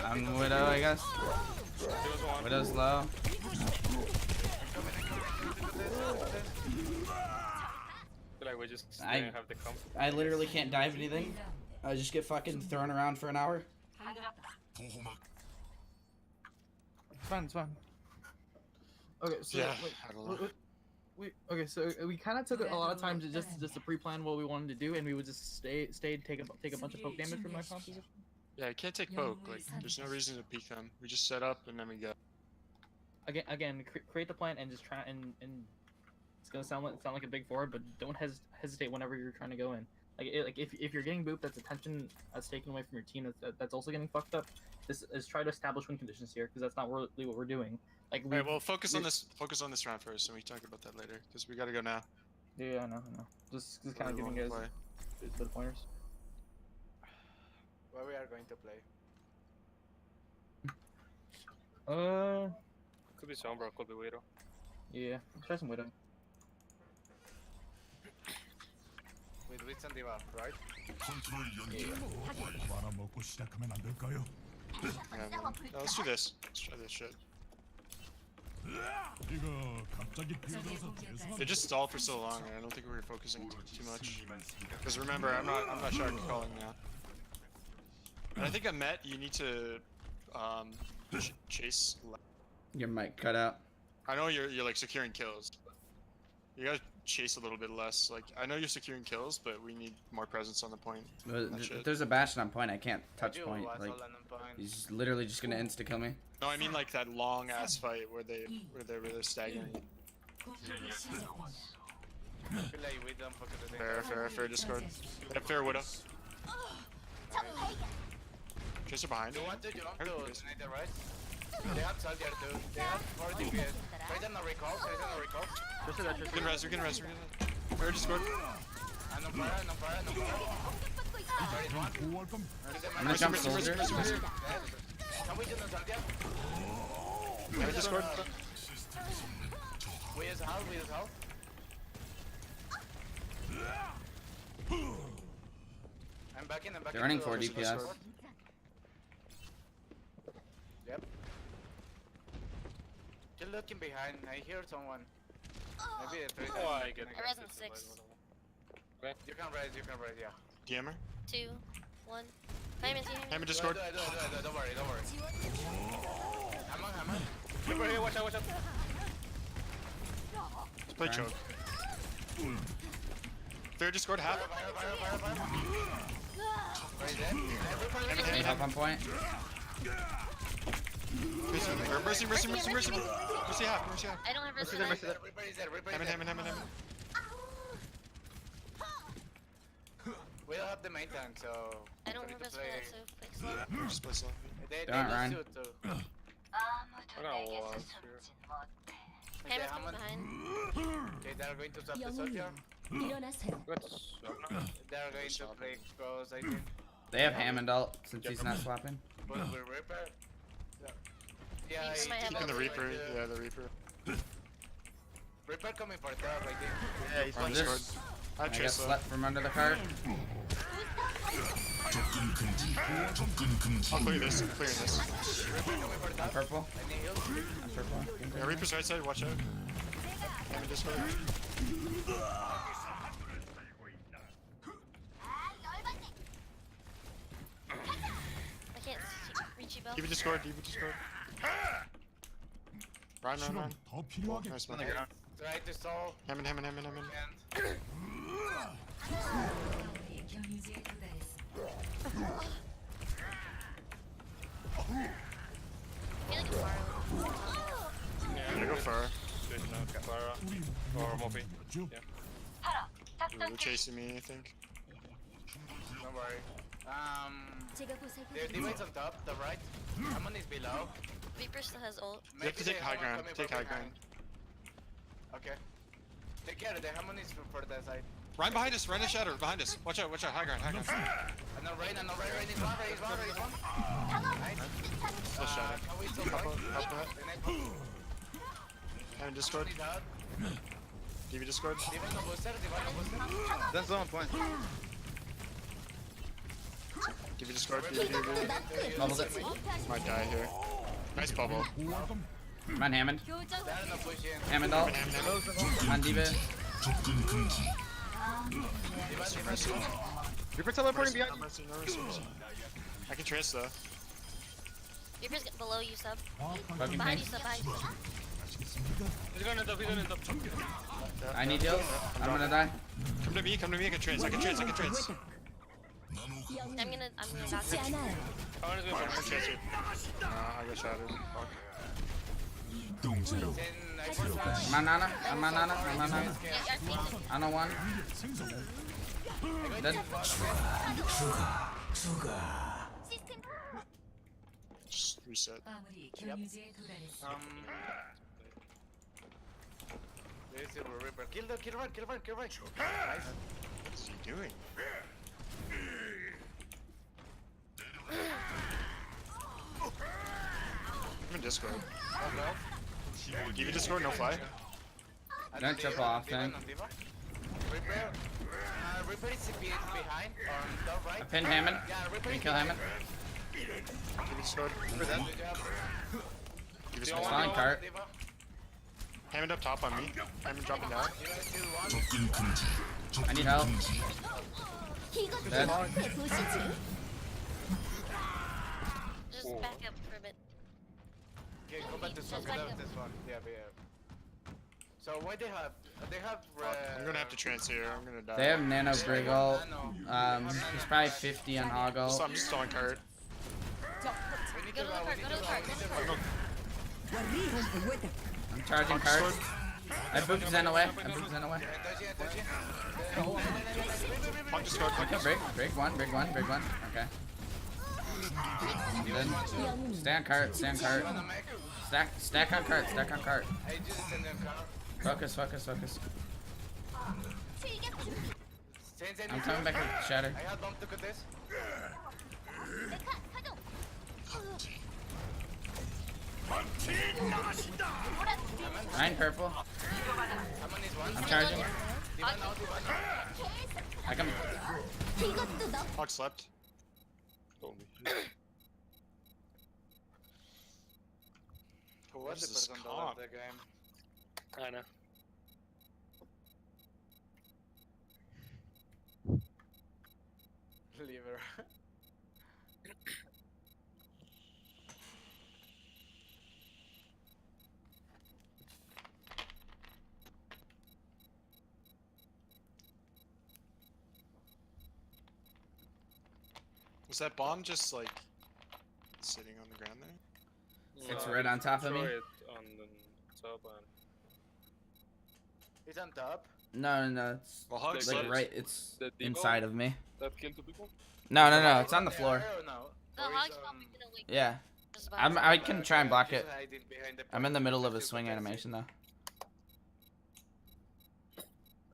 I'm Widow, I guess. Widow's low. Like we just I- didn't have the comp. I literally can't dive anything. I just get fucking thrown around for an hour. It's fine. Okay, so Yeah. wait, I don't know. so we kind of took a lot of time to just to pre-plan what we wanted to do, and we would just take a bunch of poke damage from my composition. Yeah, you can't take poke. Like, there's no reason to peek them. We just set up and then we go. Again, create the plan and just try and it's gonna sound like a big forward, but don't hesitate whenever you're trying to go in. Like if you're getting booped, that's attention that's taken away from your team. That's also getting fucked up. This is try to establish win conditions here, because that's not really what we're doing. Like Alright, well, focus on this round first, and we talk about that later, because we gotta go now. Yeah, I know. Just kind of We giving wanna guys play. the pointers. Where we are going to play. Could be Sombra, could be Widow. Yeah, try some Widow. With Wits and Diva, right? Yeah, man. No, let's do this. Let's try this shit. They just stalled for so long, and I don't think we were focusing too much. Because remember, I'm not shark calling now. And I think at Met, you need to chase. Your mic cut out. I know you're like securing kills. You gotta chase a little bit less. Like, I know you're securing kills, but we need more presence on the point. If there's a Bastion on point, I can't touch You point. was Like, all on point. he's literally just gonna insta kill me. No, I mean like that long ass fight where they're really staggering. I feel like we don't focus the Fair Discord. Yeah, fair Widow. Chaser behind. You want to jump to Snyder, right? They have Soldier too. They have 4 DPS. Try them to recall. We can res. Fair Discord. And on fire. There is one. I'm gonna jump soldier. Can we do the Soldier? Fair Discord. We is half. I'm back in. They're running to 4 the DPS. Discord. Yep. Just looking behind. I hear someone. Maybe a 3. Oh, I get it. I res on 6. You can raise, yeah. DMer. 2, 1. Hyman's here. Hammer Discord. Do it. Don't worry. Hammer. Over here, watch out. Let's play choke. Fair Discord half. Fire. Raise it. Hammer. Up on point. Mercy half. I don't have res on Mercy there. Everybody's there. Hammer. We don't have the main tank, so. I don't we have need res to for play. that, so play slow. Just play slow. They Don't lose run. suit too. I'm gonna wall out here. Hammer's coming behind. Okay, they're going to stop the soldier. 일어나세요. Let's. They're going to play cross, I think. They have Hammond ult since he's not swapping. But the Reaper. Yeah, Reaper might have And the ult. Reaper, yeah, the Reaper. Reaper coming for top, I think. Yeah, he's I'm on Discord. this. I I got chase though. slept from under the cart. I'll clear this. I'm clearing this. I'm purple. I need heals. I'm purple. Yeah, Reaper's right side. Watch out. I'm in Discord. I can't reach you, Bell. Keep it Discord. Keep it Discord. Run. Nice On man. the ground. Try to stall. Hammond. And I feel like it's far. Yeah, I'm gonna go far. Switching out Clara or Moppy. Yeah. They're chasing me, I think. don't worry. Their teammates on top, the right. Someone is below. Reaper still has ult. You have to take high ground. Take high ground. Okay. Take care. The Hammond is for that side. Ryan behind us. Ryan and Shatter behind us. Watch out. High ground. I'm not right. He's one. Nice. Still Shatter. Can we still Help fight? out. Help out. The next one. Hammond Discord. Someone is out. Give me Discord. Divine no booster. Divine. That's on point. Give me Discord. Give me. Bubbled it. Might die here. Nice bubble. I'm on Hammond. They're no push in. Hammond ult. I'm on Diva. Reaper teleporting behind No you. mercy. I can trace though. Reaper's below you, sub. Fucking Behind thing. you, sub. Behind you. He's going in top. I need heals. I'm gonna die. Come to me. I can trace. I'm gonna knock you. Power is going I'm for gonna trace you. I got shattered. Fuck. I'm on Nana. I'm on Nana. Yeah, I think Ana one. Dead. Just reset. There's a Reaper. Kill one. Nice. What is he doing? I'm in Discord. Give me Discord, no fly. Don't triple off then. Reaper is behind on top right. I pinned Hammond. Yeah, Reaper Can you is kill Hammond? Give me Discord. Good job. Give me It's Discord. fine, cart. Hammond up top on me. Hammond dropping down. I need help. Dead. just back up for a bit. Okay, go back to this one. Just back up. This one. Yeah. So what they have? They have. I'm gonna have to trance here. I'm gonna die. They have Nano Brig ult. He's probably 50 on Hog ult. I'm just stalling card. We need Go to to the go. cart, We go need to to the go. cart, We go need to to the go. cart. I'm charging cart. I booped Zen away. Fuck Discord. Okay, break one. Okay. Then stay on cart. Stack on cart. I just send them car. Focus. Send I'm coming back with Shatter. I had bomb to cut this. Ryan purple. Someone is one. I'm charging. Divine out. I come. Hawk slept. Who What was is the this person that comp? left the game? I know. Liver. Was that bomb just like sitting on the ground there? It's right on top of me. Throw it on the top and He's on top. No. It's Well, Hawk Like slept. like right. It's the depot inside of me. that killed two people. No. It's on the floor. No. The Or hog's he's, probably gonna wake Yeah. just behind I can try and block it. just hiding behind the I'm in the middle of a Just swing protect it. animation though.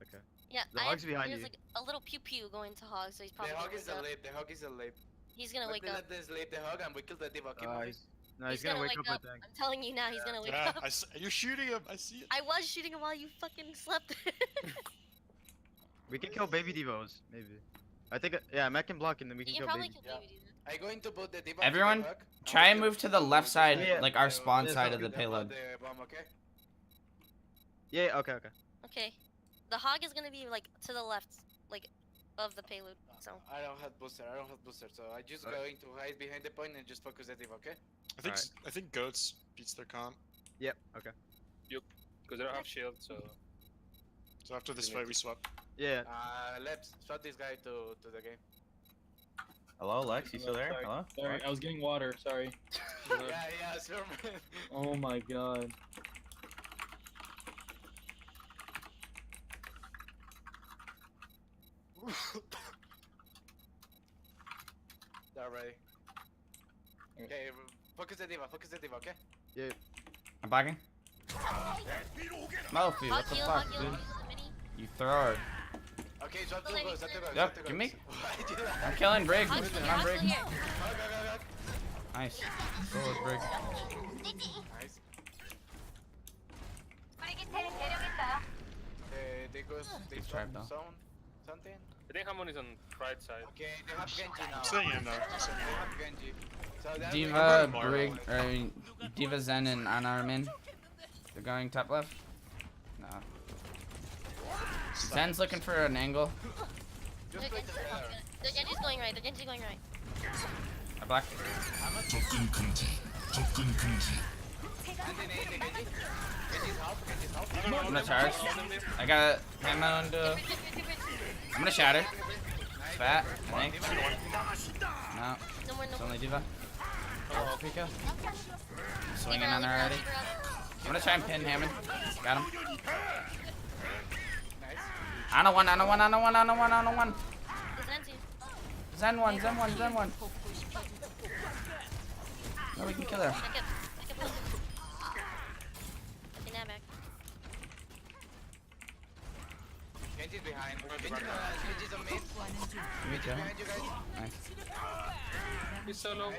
Okay. Yeah, The Hog's behind there's you. like a little pew pew going to Hog, so he's The probably hog gonna is wake up. asleep. The hog is asleep. He's gonna wake up. Let this sleep the hog and we kill the diva. Okay, movie? No, he's gonna wake up, I think. I'm telling you now, he's gonna wake Yeah, up. you're shooting him. I see it. I was shooting him while you fucking slept. We can kill baby Devos, maybe. I think, yeah, Mac can block and then we You can can kill probably baby. kill Baby Diva. I'm going to put the diva. Everyone, to the hog, try and we'll move kill to the left side, Yeah. like our spawn Yeah, side sounds of the good. payload. The bomb, okay? Yeah, okay. Okay. The Hog is gonna be like to the left, like of the payload. So. I don't have booster. So I just going to hide behind the point and just focus the diva, okay? I think goats beats their comp. Yep, okay. Because they don't have shield, so. So after this fight, we swap. Yeah. Let's swap this guy to the game. Hello, Lex. You still there? Sorry. Hello. Sorry, I was getting water. Sorry. yeah, sure, man. Oh my god. They're ready. Okay, focus the diva, okay? I'm backing. Mofi, what the fuck, dude? You thrower. Okay, swap to goes, Yep, give me. Why did that? I'm killing Brig. Hog's Moving still on, here. Brig. Hog's still here. Nice. Go with Brig. Nice. They Good try, though. something? I think Hamon is on right side. Okay, they have Genji now. I'm staying in though. They have Genji. So that's Diva, More. Brig, Diva, Zen, and Ana are in. They're going top left. No. Zen's looking for an angle. just play together. The Genji's going right. I blocked. I'm gonna charge. I got ammo and I'm gonna shatter. Fat, I think. No, No more. it's only Diva. Oh, Pika. Swinging on her already. I'm gonna try and pin Hammond. Got him. Ana one. Zen one. No, we can kill her. Okay, now back. Genji's behind. Genji's on me. Me too. Behind you guys. Nice. He's solo.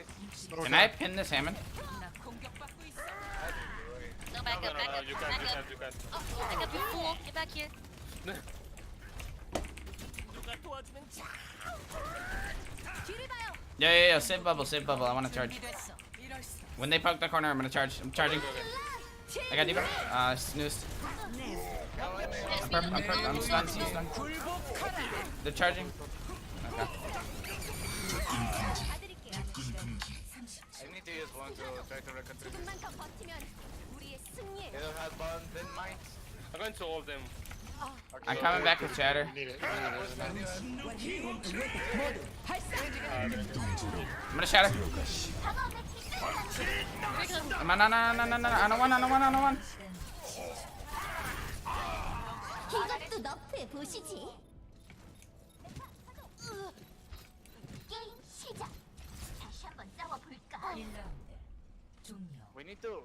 Can I pin this Hammond? No, back up. You can't. Oh, back up, you fool. Get back here. Yeah. Save bubble. I wanna charge. When they poke the corner, I'm gonna charge. I'm charging. I got Diva. Snoozed. I'm stunned. They're charging. Okay. I need to use one to try to reconcile this. They don't have bombs in mind. I'm going to all of them. I'm coming back with chatter. We need it. I'm gonna shatter. No. I don't want. 이것도 너프해 보시지. 게임 시작. 다시 한번 싸워볼까? We need to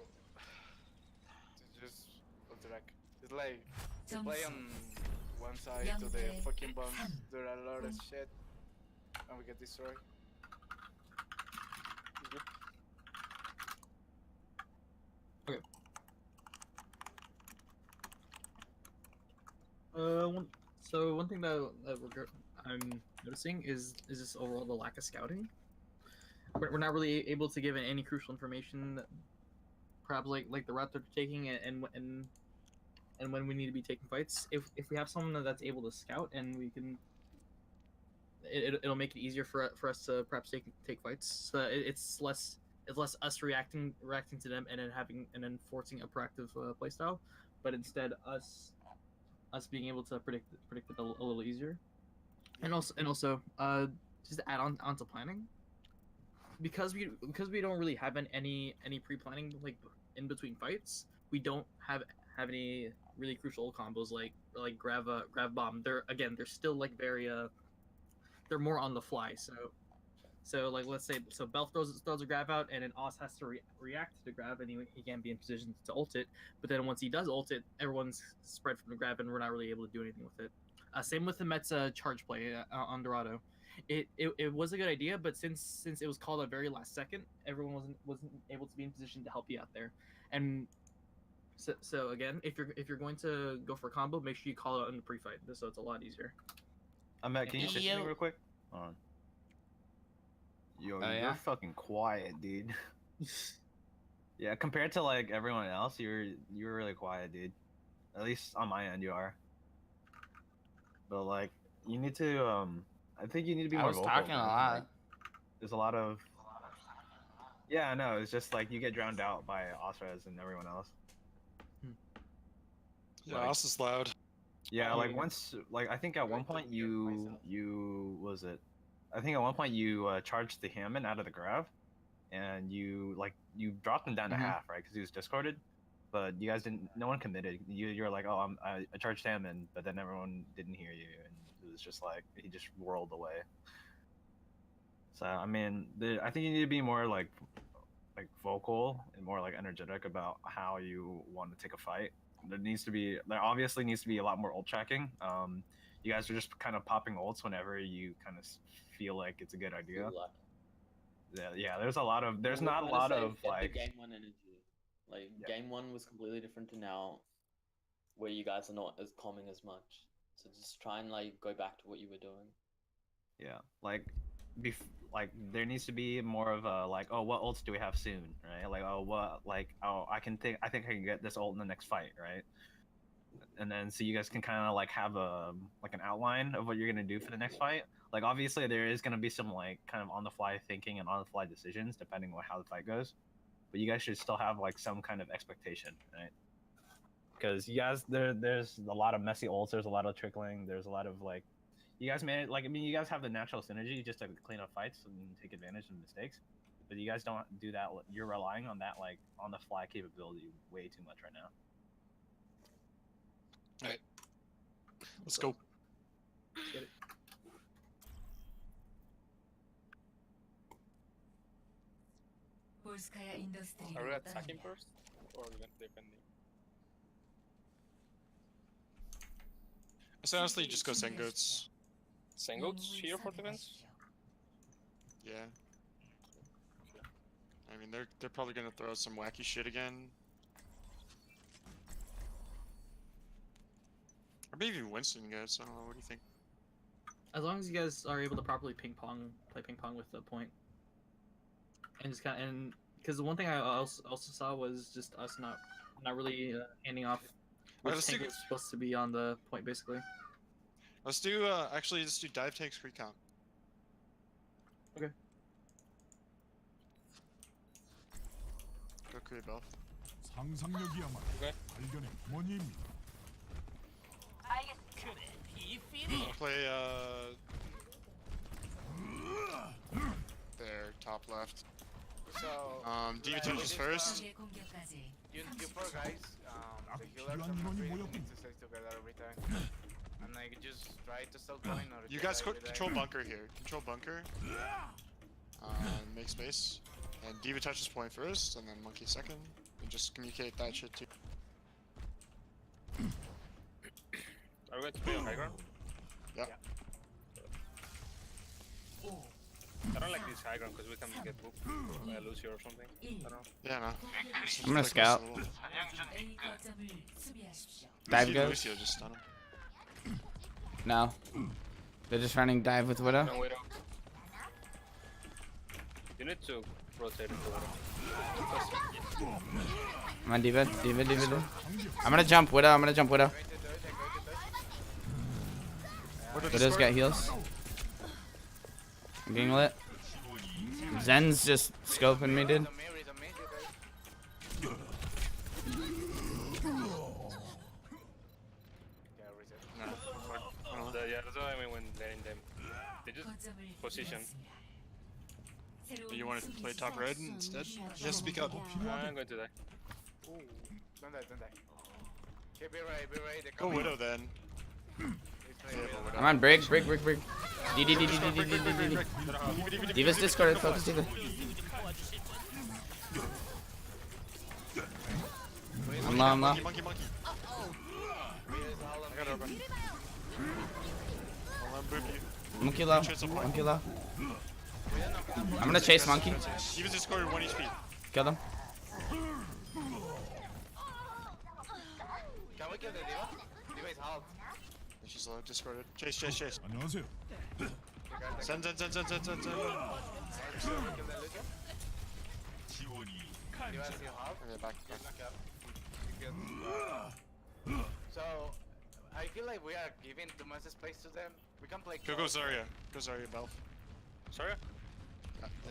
just what the heck? It's like to play on one side to the fucking bombs. There are a lot of shit, and we get destroyed. So one thing that I'm noticing is just overall the lack of scouting. We're not really able to give any crucial information, that perhaps like the route they're taking and when we need to be taking fights. If we have someone that's able to scout and we can, it'll make it easier for us to perhaps take fights. So it's less us reacting to them and then forcing a proactive playstyle, but instead us being able to predict it a little easier. And also just to add on to planning, because we don't really have any pre-planning like in between fights. We don't have any really crucial combos like grab bomb. They're still like very they're more on the fly. So like let's say Belf throws a grab out and then Oz has to react to the grab and he can't be in position to ult it. But then once he does ult it, everyone's spread from the grab and we're not really able to do anything with it. Same with the Metza charge play on Dorado. It was a good idea, but since it was called at very last second, everyone wasn't able to be in position to help you out there. And so again, if you're going to go for a combo, make sure you call it out in the pre-fight, so it's a lot easier. Matt, can you say something real quick? Hold on. Yo, Oh, you're yeah? fucking quiet, dude. Yeah, compared to like everyone else, you're really quiet, dude. At least on my end, you are. But like, you need to I think you need to be I more was vocal. talking a man. lot. Like, there's a lot of. Yeah, I know. It's just like you get drowned out by Osrez and everyone else. Yeah, Like- Us is loud. Yeah, Oh, like yeah. once, like I think at one point you was it? I think at one point you charged the Hammond out of the grab, and you dropped him down to Mhm. half, right? Because he was discarded, but you guys didn't. No one committed. You're like, oh, I charged Hammond, but then everyone didn't hear you, and it was just like he just whirled away. So I mean, I think you need to be more like vocal and more like energetic about how you want to take a fight. There obviously needs to be a lot more ult tracking. You guys are just kind of popping ults whenever you kind of feel like it's a good idea. Yeah, there's not a lot of like. the game one energy. Like Yeah. game one was completely different to now, where you guys are not as calming as much. So just try and like go back to what you were doing. Yeah, like, like there needs to be more of a like, oh, what ults do we have soon, right? Like, oh, what, like, oh, I think I can get this ult in the next fight, right? And then so you guys can kind of like have a like an outline of what you're gonna do for the next fight. Like, obviously there is gonna be some like kind of on the fly thinking and on the fly decisions depending on how the fight goes, but you guys should still have like some kind of expectation, right? Because you guys, there's a lot of messy ults, there's a lot of trickling, there's a lot of like. You guys made it, like, I mean, you guys have the natural synergy just to clean up fights and take advantage of mistakes, but you guys don't do that. You're relying on that, like, on the fly capability way too much right now. Alright. Let's go. Get it. Are we attacking first or defending? So honestly, just go Sengoats. Sengoats here for defense? Yeah. I mean, they're probably gonna throw some wacky shit again. Or maybe even Winston goes. I don't know. What do you think? As long as you guys are able to properly play ping pong with the point, and just kind of, and because the one thing I also saw was just us not really handing off which let's tank do- was supposed to be on the point, basically. Let's do actually let's do dive tanks recount. Okay. Go create both. Okay. I'll play there, top left. So, Diva touches first. you four guys, the healers and the three need to stay together every time. And like, just try to stop going or You get guys every control time. bunker here. Control bunker. Make space. And Diva touches point first, and then Monkey second. And just communicate that shit too. Are we going to play on high ground? Yeah. I don't like this high ground because we can get booked by Lucio or something. I don't know. Yeah, no. I'm gonna scout. Dive goes? Lucio, just stun him. No. They're just running dive with Widow. No, Widow. You need to rotate into Widow. Come on, Diva. I'm gonna jump Widow. Widow's got heals. I'm getting lit. Zen's just scoping me, dude. Yeah, that's what I mean when letting them. They just position. You want to play top red instead? Yes, speak up. I'm going to die. Ooh, don't die. Okay, be ready, they're Go coming. Widow then. He's playing Widow. I'm on break. D. Diva's discarded. Focus Diva. I'm low. Monkey. Here's all of I got me. open. I'll boop you. Monkey low. Chase up point. Monkey low. I'm gonna chase monkey. Even just scored 1 HP. Kill them. Can we kill the Diva? Diva is half. She's low, discorded. Chase. 안녕하세요. Send. Kill the Lucio. Diva is still half. Okay, back. So, I feel like we are giving too much space to them. We can play. Go Zarya. Go Zarya, Bell. Sorry?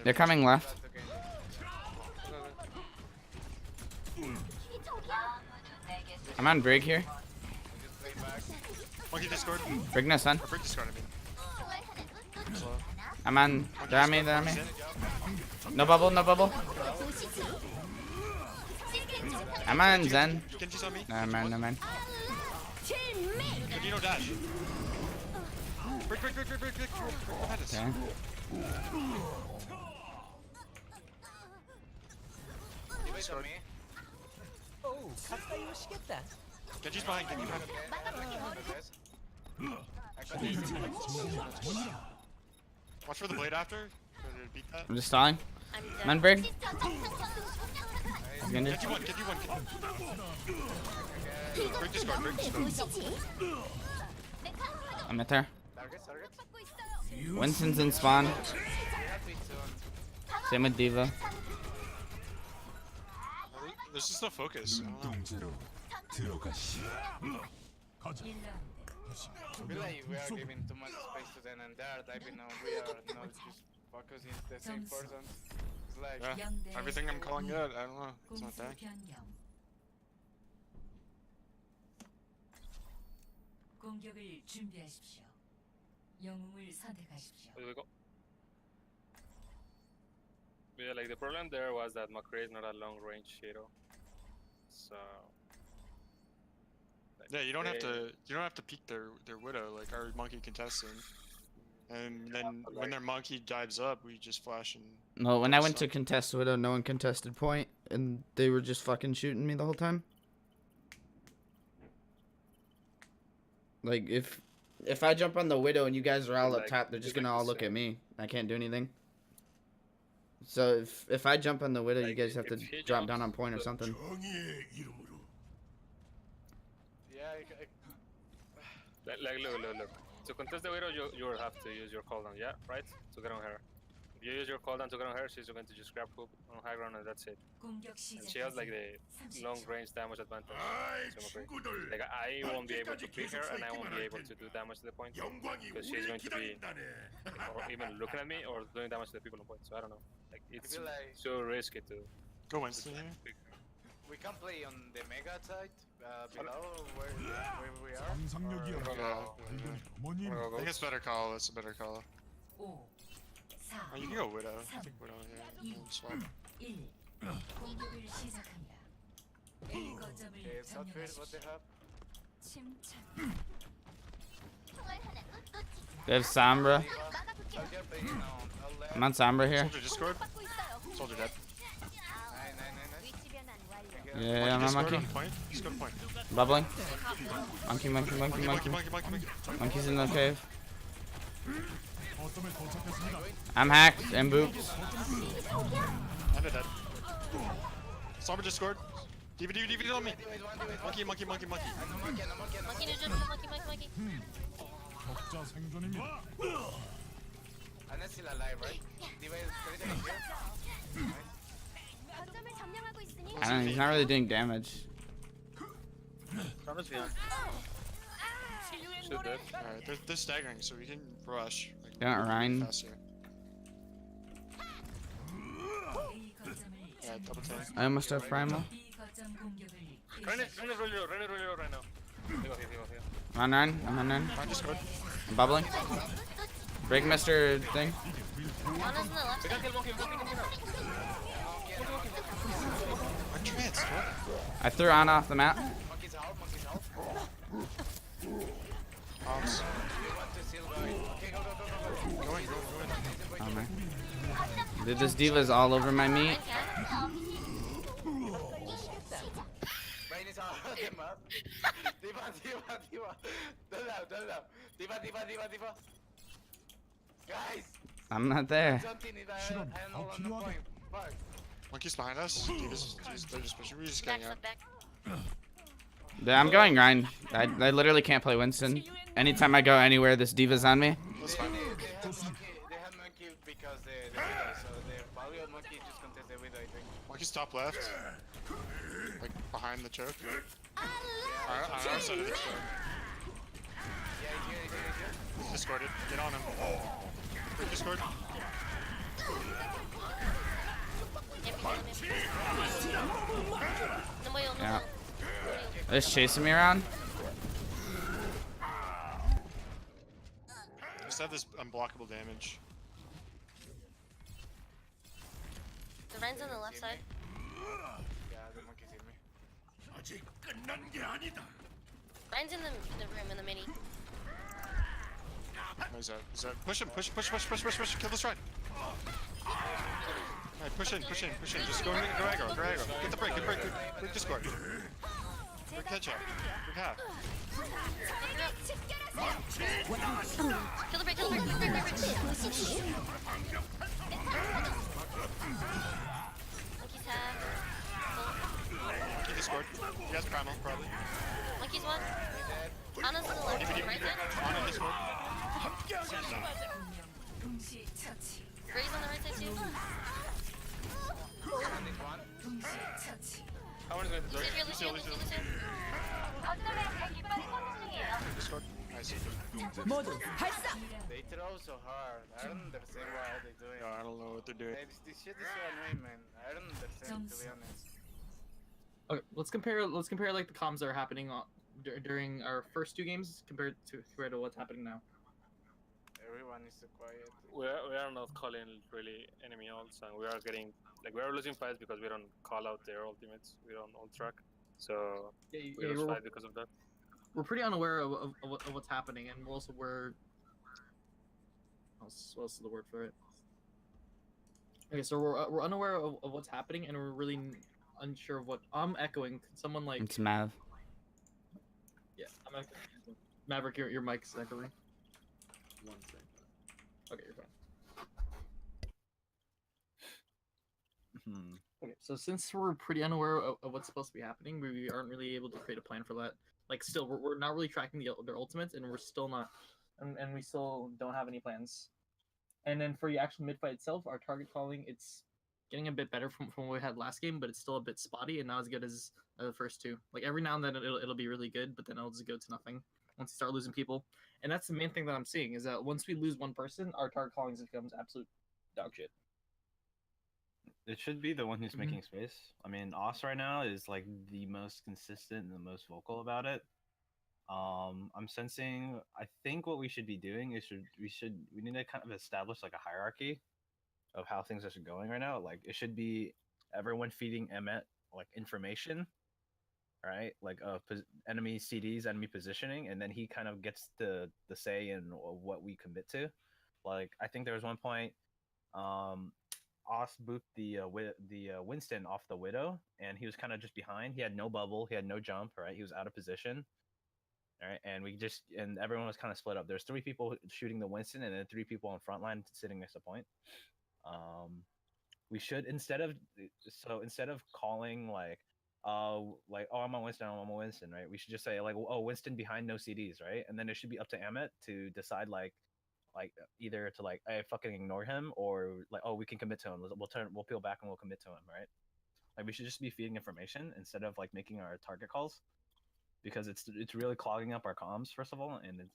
They're coming left. I'm on Brig here. Monkey discord. Brig no stun. Or break discord, I mean. Slow. I'm on. They're on me. No bubble. I'm on Zen. Genji's on me. No man. Genji no dash. Break. Behind us. Okay. Diva is on me. Genji's behind. Okay. I got this. Watch for the blade after. Try to beat that. I'm just stalling. I'm I'm dead. on Brig. Genji. Genji one. Break discord. I'm at there. Target. Winston's in spawn. We have to eat soon. Same with Diva. There's just no focus. I don't know. 운동제로 들어가시. 가자. I feel like we are giving too much space to them and they are diving on. We are not just focusing the same person. It's like, Yeah. Everything I'm calling good. I don't know. It's not that. 공격을 준비하십시오. 영웅을 선택하십시오. Where do we go? Yeah, like the problem there was that McCree is not a long range hero. So like, Yeah, you don't have they- to peek their widow like our monkey contesting. And then when their monkey dives up, we just flash and No, when I went to contest Widow, no one contested point, and they were just fucking shooting me the whole time. Like if I jump on the Widow and you guys are all up Like, top, they're just you gonna like all to look say- at me. I can't do anything. So if I jump on the Widow, you Like, guys have to if he drop down on jumps, point or the- something. 정의의 이름으로. yeah, Like look. To contest the widow, you will have to use your cooldown, yeah, right? To get on her. If you use your cooldown to get on her, she's going to just grab hook on high ground and that's it. 공격 And she has like the long range damage advantage. 아이 So McCree. 친구들. Like I won't be able to pick her and I won't be able to do damage to the point. 영광이 Because she's 우리를 going to be 기다린다네. or even looking at me or doing damage to the people on point. So I don't know. Like it's feel like- so risky to go Winston here. pick her. we can play on the mega side below where we are. 상상력이여. Yeah. 어머님. I think it's better call. That's a better call. 5, 4, Oh, you can go Widow. I think Widow. Yeah. Swap. 1. 공격을 시작합니다. A 거점을 Okay, Southfield, what 점령하십시오. they have? They have Sombra. Soldier playing on all left. I'm on Sombra here. Soldier discord. Soldier dead. Nice. Yeah, I'm on discord monkey. on point. Discord point. Bubbling. Monkey. Monkey. Monkey's in the cave. 거점에 도착했습니다. I'm hacked and booped. And a dead. Sombra discord. DV on me. Monkey. Monkey neutral, monkey. 적자 생존입니다. Anna's still alive, right? Diva is critical here. 거점을 점령하고 있으니 I don't know, he's not really doing damage. Thomas behind. Should dead. Alright, they're staggering, so we can rush. Like, Got Ryan. faster. A 거점을 Yeah, double tap. I almost have Primal. B 거점 공격을 Run it roll right now. Here. I'm on nine. Ryan discord. I'm bubbling. Break Mr. thing. Ana's in the left We can kill monkey now. I'm trans. What? I threw Ana off the map. Monkey's out. Ops. We want to still going. Okay, go. Go in. Oh man. Dude, this diva's all over my meat. Brain is out. the map. Diva. Don't laugh. Diva. Guys! I'm not there. Something is Should've I know helped on the you out. point. Fuck. Monkey's behind us. They're just pushing. We're just Back, getting out. back. Yeah, I'm going grind. I literally can't play Winston. Anytime I go anywhere, this diva's on me. That's fine. They have monkey because the widow, so the value of monkey just contests the widow, I think. Monkey's top left. Like behind the choke. On our side of the choke. Yeah, he's here. He's discorded. Get on him. Quick discord. Yeah. They're just chasing me around. Just have this unblockable damage. The Ryan's on the left side. Yeah, the monkey's in me. Ryan's in the room in the mini. Oh, he's out. Push him. Push. Kill this Ryan. Alright, push in. Just go aggro. Get the break. Break discord. Break headshot. Break half. Kill the break. Break. Monkey's half. Monkey discord. You guys primal, probably. Monkey's one. Ana's on the left. Right side. Ana discord. 동시 처치. Gray's on the right side too. 동시 처치. How many going to Lucio, Lucio? Lucio. Discord. Nice. They throw so hard. I don't understand why they do it. No, I don't know what they're doing. This shit is so annoying, man. I don't understand, to be honest. Okay, let's compare like the comms that are happening during our first two games compared to what's happening now. Everyone is so quiet. We are not calling really enemy ults, and we are getting we are losing fights because we don't call out their ultimates. We don't ult track, so we lose fight because of that. We're pretty unaware of what's happening, and we're what's the word for it? Okay, so we're unaware of what's happening, and we're really unsure of what. I'm echoing. Can someone like? It's Mav. Yeah, I'm echoing. Maverick, your mic's echoing. 1 second. Okay, you're fine. Okay, so since we're pretty unaware of what's supposed to be happening, we aren't really able to create a plan for that. Like, still, we're not really tracking their ultimates, and we're still not, and we still don't have any plans. And then for the actual mid-fight itself, our target calling, it's getting a bit better from what we had last game, but it's still a bit spotty and not as good as the first two. Like, every now and then it'll be really good, but then it'll just go to nothing once you start losing people. And that's the main thing that I'm seeing, is that once we lose one person, our target calling becomes absolute dog shit. It should be the one who's making space. I mean, Os right now is like the most consistent and the most vocal about it. I'm sensing. I think what we should be doing is we need to kind of establish like a hierarchy of how things are going right now. Like it should be everyone feeding Emmet like information, right? Like enemy CDs, enemy positioning, and then he kind of gets the say in what we commit to. Like I think there was one point. Os booped the Winston off the Widow, and he was kind of just behind. He had no bubble, he had no jump, right? He was out of position, all right? And everyone was kind of split up. There's 3 people shooting the Winston, and then 3 people on front line sitting next to point. We should instead of calling like oh I'm on Winston, right? We should just say like oh Winston behind no CDs, right? And then it should be up to Emmet to decide like either to like I fucking ignore him or like oh we can commit to him, we'll peel back and we'll commit to him, right? Like we should just be feeding information instead of like making our target calls, because it's really clogging up our comms first of all, and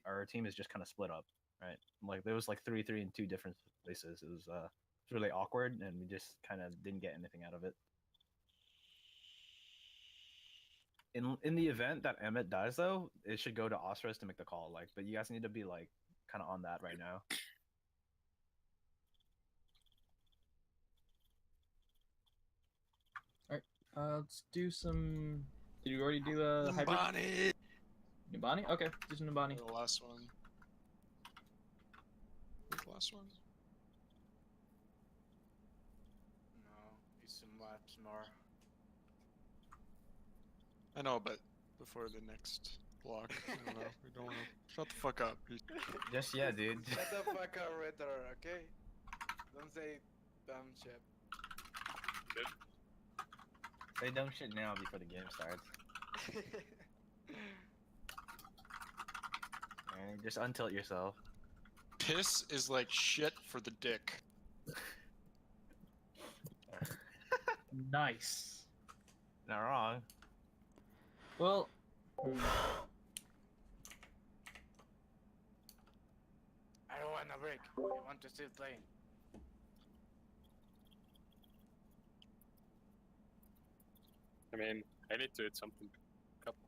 our team is just kind of split up, right? Like there was like 3 in 2 different places. It was really awkward, and we just kind of didn't get anything out of it. In the event that Emmet dies though, it should go to Osres to make the call, like, but you guys need to be like kind of on that right now. Alright, let's do some. Did you already do a hybrid? Numbani? Okay, do some Numbani. The last one. The last one? No, it's much more. I know, but before the next block, I don't know. We don't want to. Shut the fuck up. Just yeah, dude. Shut the fuck up, Ritter, okay? Don't say dumb shit. Say dumb shit now before the game starts. Alright, just untilt yourself. Piss is like shit for the dick. Nice. Not wrong. Well, I don't want a break. I want to still playing. I mean, I need to eat something. Couple.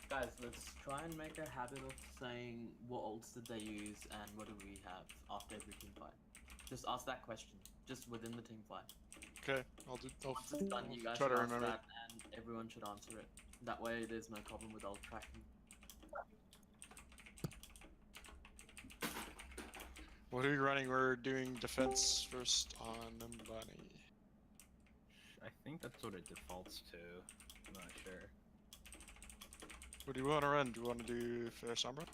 Guys, let's try and make a habit of saying what ults did they use and what do we have after every team fight. Just ask that question, just within the team fight. Okay, I'll do. Once it's done, you guys try should to ask remember. that and everyone should answer it. That way there's no problem with ult tracking. What are we running? We're doing defense first on Bunny. I think that's what it defaults to. I'm not sure. What do you want to run? Do you want to do Fair Sombra?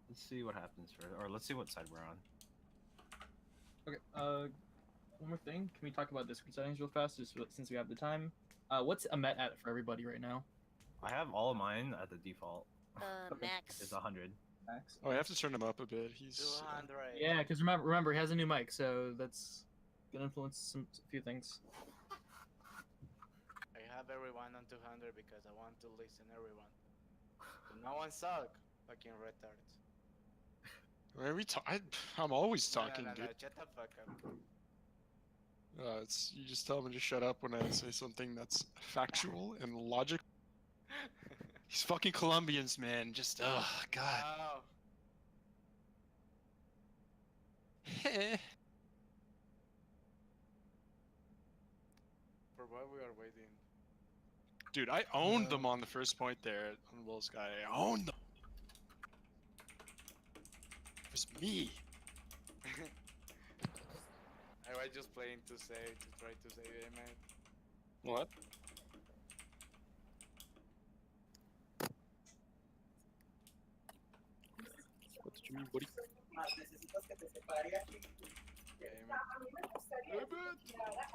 Let's see what happens first, or let's see what side we're on. okay. One more thing. Can we talk about Discord settings real fast, just since we have the time? What's a met at for everybody right now? I have all of mine at the default. Max. It's 100. Max. Oh, I have to turn him up a bit. He's. 200. Yeah, because remember he has a new mic, so that's gonna influence a few things. I have everyone on 200 because I want to listen everyone. But no one suck. Fucking retards. Where are we I'm always No, talking, no, dude. shut the fuck up. It's you just tell him to shut up when I say something that's factual and logical. These fucking Colombians, man. Just God. Wow. For what we are waiting. Dude, I owned them on the first point there on Will Sky. I owned them. It was me. I was just playing to try to save it, man. What? What did you mean, buddy?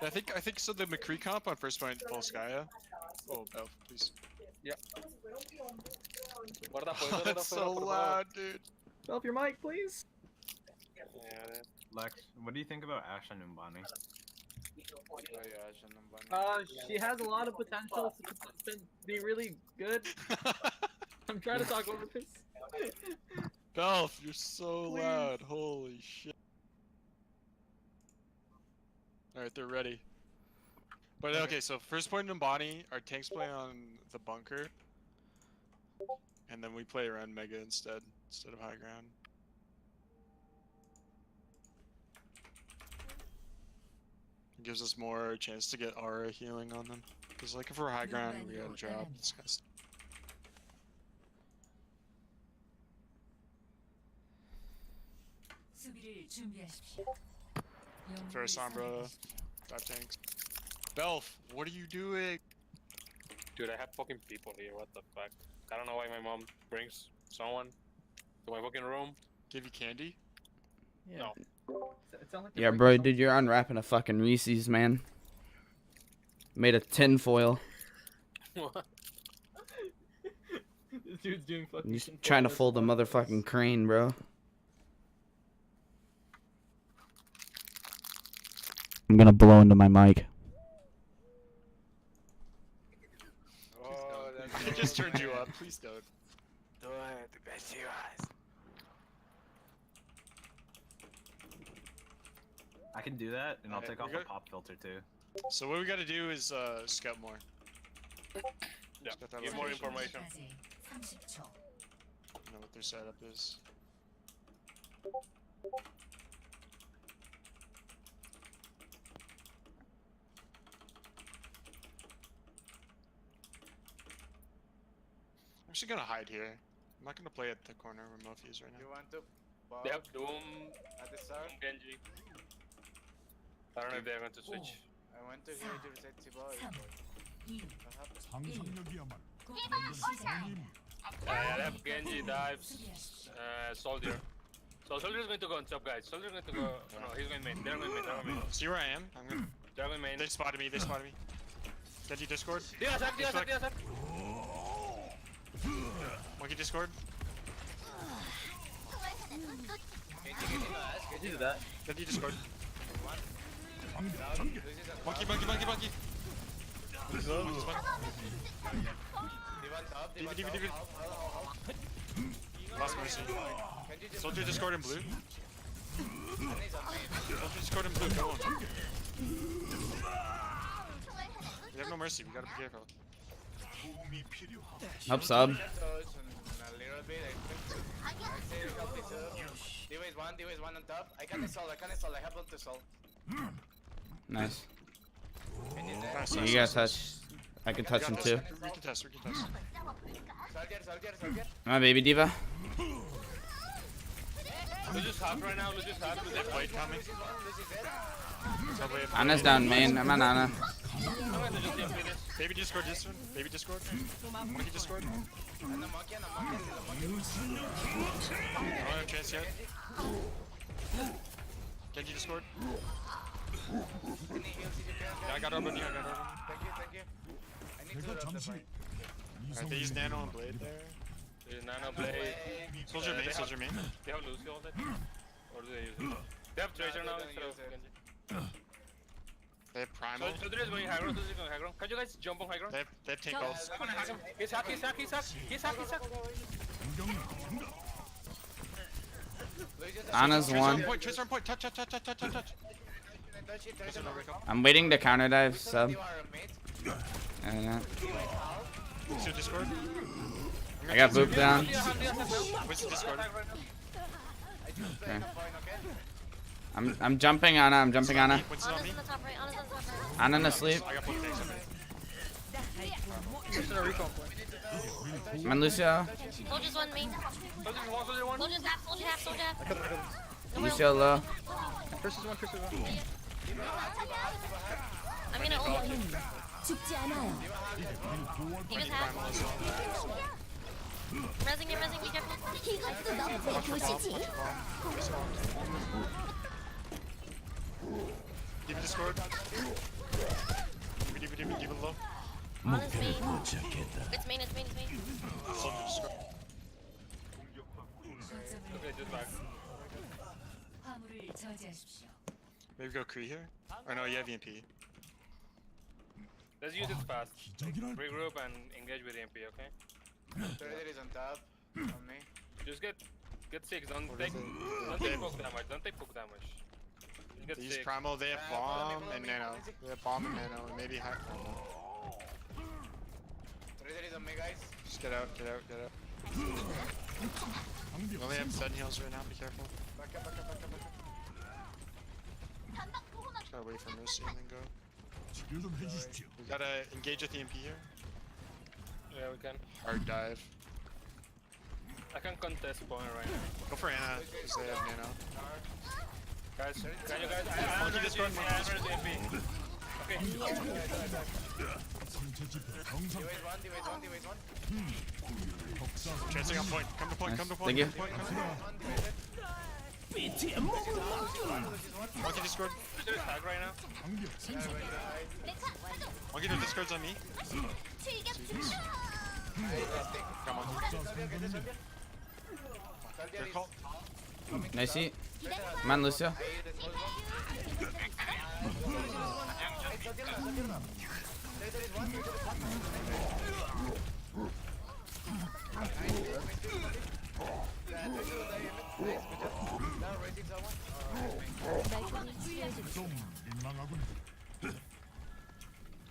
I think so. The McCree comp on first point Volskaya. Oh, Belf, please. Yeah. That's so loud, dude. Develop your mic, please. Yeah, Lex, what do you think about Ashe and Umbani? She has a lot of potential to be really good. I'm trying to talk over this. Belf, you're so Please. loud. Holy shit. Alright, they're ready. But okay, so first point in Bonnie, our tanks play on the bunker. And then we play around Mega instead of high ground. It gives us more chance to get aura healing on them. Because like if we're high ground, we gotta drop this kind of stuff. 수비를 준비하십시오. Fair Sombra, 5 tanks. Belf, what are you doing? Dude, I have fucking people here. What the fuck? I don't know why my mom brings someone to my fucking room. Give you candy? Yeah. No. It sounds like Yeah, bro, dude, you're unwrapping a fucking Reese's, man. Made a tinfoil. What? This dude's doing fucking. He's trying to fold a motherfucking crane, bro. I'm gonna blow into my mic. Oh, that's It just turned you up. Please don't. Do it, best you guys. I can do that, and I'll Alright, take we off the got- pop filter too. So what we gotta do is scout more. what that Give more location is. information. 30초. Know what their setup is. I'm actually gonna hide here. I'm not gonna play at the corner where Mofi is right You now. want to They bomb have Doom, at the start? Genji. I don't know if they're going to switch. I went to here to reset Tiba. 3, 2, What happened? 상상력이야말로 공격을 시작. I have Genji, Dives, Soldier. So Soldier is going to go on top, guys. Soldier is going to go. No, he's going main. They're going main. They're going main. See where I am? I'm gonna. They're going main. They spotted me. They spotted me. Genji Discord. Diasak. Monkey Discord. Can you do that? Genji Discord. 전개 Monkey. Monkey's DV. Lost mercy. Soldier Discord in blue. Soldier Discord in blue. Go on. We have no mercy. We gotta be careful. 도움이 필요하다. Help sub. A little bit. I say help me too. Diva is one on top. I can't install. I have one to solve. Nice. Nice, You nice, gotta nice. touch. I can touch him too. We can test. Soldier. My baby diva. Lucius half right now. Lucius half. They have Blade coming. Probably have Anna's down main. I'm on Anna. I'm going to just TP this. Baby Discord. Baby Discord. Monkey Discord. And the monkey. Oh, no chance yet. Genji Discord. Yeah, I got over you. Thank you. I need to 내가 rub the 잠시 fight. Alright, they use Nano and Blade there. There's Nano Blade. Soldier main. They have Lucio on that? Or do they use it? They have Tracer now instead of Genji. They have Primal. Soldier is going high ground. Soldier is going high ground. Can you guys jump on high ground? They have tank ults. I'm gonna hack him. He's hack. 공격력 간다. Anna's one. Tracer on point. Touch. Tracer no recall. I'm waiting to counter dive sub. And Lucio Discord. I got boop down. What's the Discord? Okay. I'm jumping Anna. I'm jumping Anna. What's on Anna's me? in the top right. Anna's on the top right. Anna asleep. I got both tanks on me. I'm on Lucio. Soldier's one main. Soldier one. Soldier's half. Lucio low. I'm gonna ult. 죽지 않아요. He was half. Rezzing, be careful. 이것도 너프의 도시지. Give me Discord. Give it low. Anna's main. It's main. Soldier Discord. Okay, just back. 화물을 저지하십시오. Maybe go Kree here? Or no, you have EMP. Let's use it fast. 기적이랄. Regroup and engage with MP, okay? Tracer is on top. On me. Just get 6. Don't take poke damage. Just get They use 6. Primal, they have Bomb and Nano. They have Bomb and Nano, and maybe High. Tracer is on me, guys. Just get out. You only have 7 heals right now, be careful. Back up. Just gotta wait for Mercy and then go. 치료 좀 해주십시오. We gotta engage with the EMP here. Yeah, we can. Hard dive. I can contest point right now. Go for Anna, because they have Nano. Guys, can you guys? I Monkey Discord, I have MP. Okay. 상체 지표 정상. Diva is one. 격사 Chancing on point. Come to point. Thank you. Point. Monkey Discord. There's a tag right now. 강력 생성. Monkey Discord's on me. Come on. 격자 생존입니다. They're called. Nice hit. I'm on Lucio. 말끔히 치료해주세요. 좀 민망하군.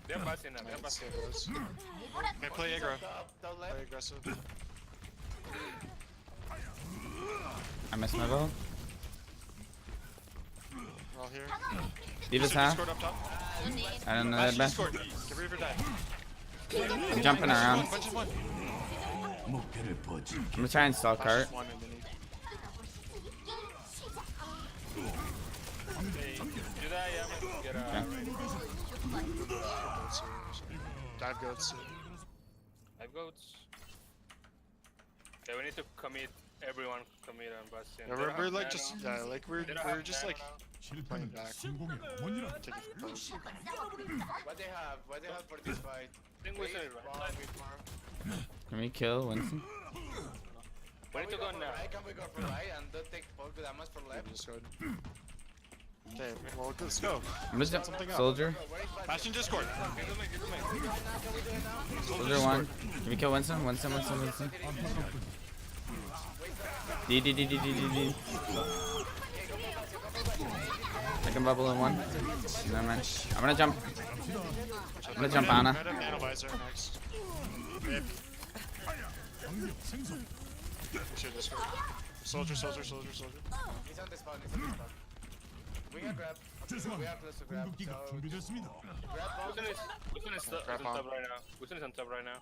They're Bastion now. We have Nice. Bastion. Okay, play aggro. Top Play left. aggressive. I missed my bow. We're all here. Diva's Shoot half. Discord up top. I don't know Bastion that Discord. Get Reaver die. I'm jumping around. Bunch of one. 목표를 보지. I'm gonna try and stall cart. Bastion one underneath. Hey, do that, yeah, man. Get Dive goats. Five goats. Yeah, we need to commit. Everyone commit on Bastion. Yeah, They don't we're have like mana. just like They don't we're have just mana like now. playing 실패는 back. 성공의 어머니라. Take it for pose. What they have? What they have for this fight? I think we should Bomb right. before. Can we kill Winston? We need to go now. Right? Can we go for right and don't take bulk damage for left? Discord. Okay, well let's go. I'm just Set something up. soldier. Where is Bastion? Bastion Discord. Get to me, get to me. Can we do it now? Soldier one. Can we kill Winston? Winston. D. I can bubble in one. Never mind. I'm gonna jump. I'm gonna jump Ana. Red Nano Visor next. Babe. 강력 생성. We should Discord. Soldier. He's on the spawn. He's on the spawn. We got grab. We 죄송합니다. are close to grab. 궁극기가 So 준비됐습니다. grab bomb Wilson is on top right now. Wilson is on top right now.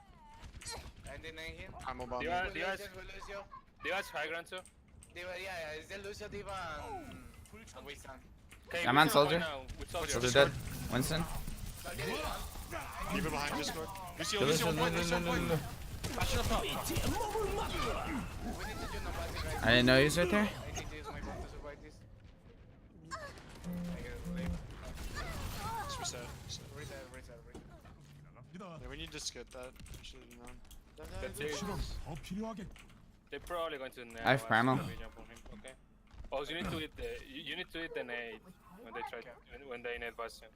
and then hit him. I'm a bomb. Diva, Diva's Lucio. high ground too. Diva, yeah, it's the Lucio, Diva, and Winston. Okay, I'm on Wilson soldier. right now with soldier. Soldier dead. Winston. Diva behind Discord. Lucio, Kill Lucio, Lucio, point, Lucio, point. Bastion up top. We need to do no passing right I didn't know he was right there. I need to use my bomb to survive this. I get it. Let's reset. Reset. 나갑니다. Yeah, we need to skip that. We should have known. That's it. 실험 더 필요하겠. They're probably going to nail I have us primal. if we jump on him. Okay. Oh, so you need to hit the you need to hit the nade when they try when they nade Bastion.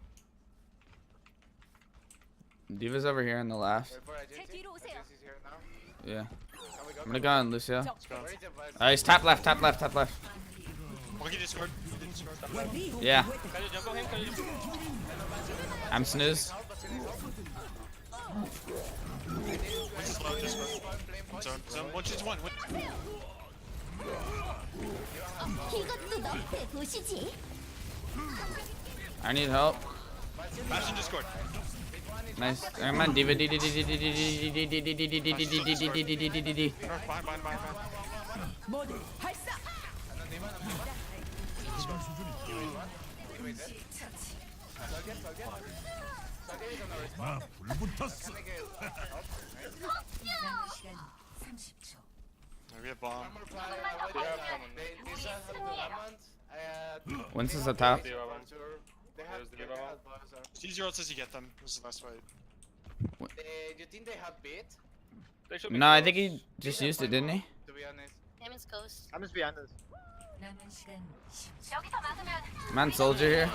Diva's over here on the left. Wait for 제 agency. 뒤로 오세요. Agency's here now. Yeah. Can we go? I'm gonna go on Lucio. Where is the Bastion? He's top left. Monkey Discord. Yeah. Can you jump on him? Can you jump on him? I'm snooze. What's his low Discord? Zone. One shoots one. 이것도 너의 도시지. I need help. Bastion Discord. Nice. I'm on Diva. D. North, behind. 나 불붙었어. 남은 시간 30초. We have bomb. They have someone. These are the diamonds. Winston's up top. Diva one. They have There's the they Diva have one. buzzer. C0 says you get them. This is the last fight. You think they have bit? They should be No, I close. think he just used it, didn't he? To be honest. Hammond's Coast. I'm just behind this. 남은 시간 10초. 여기서 막으면 I'm on soldier here.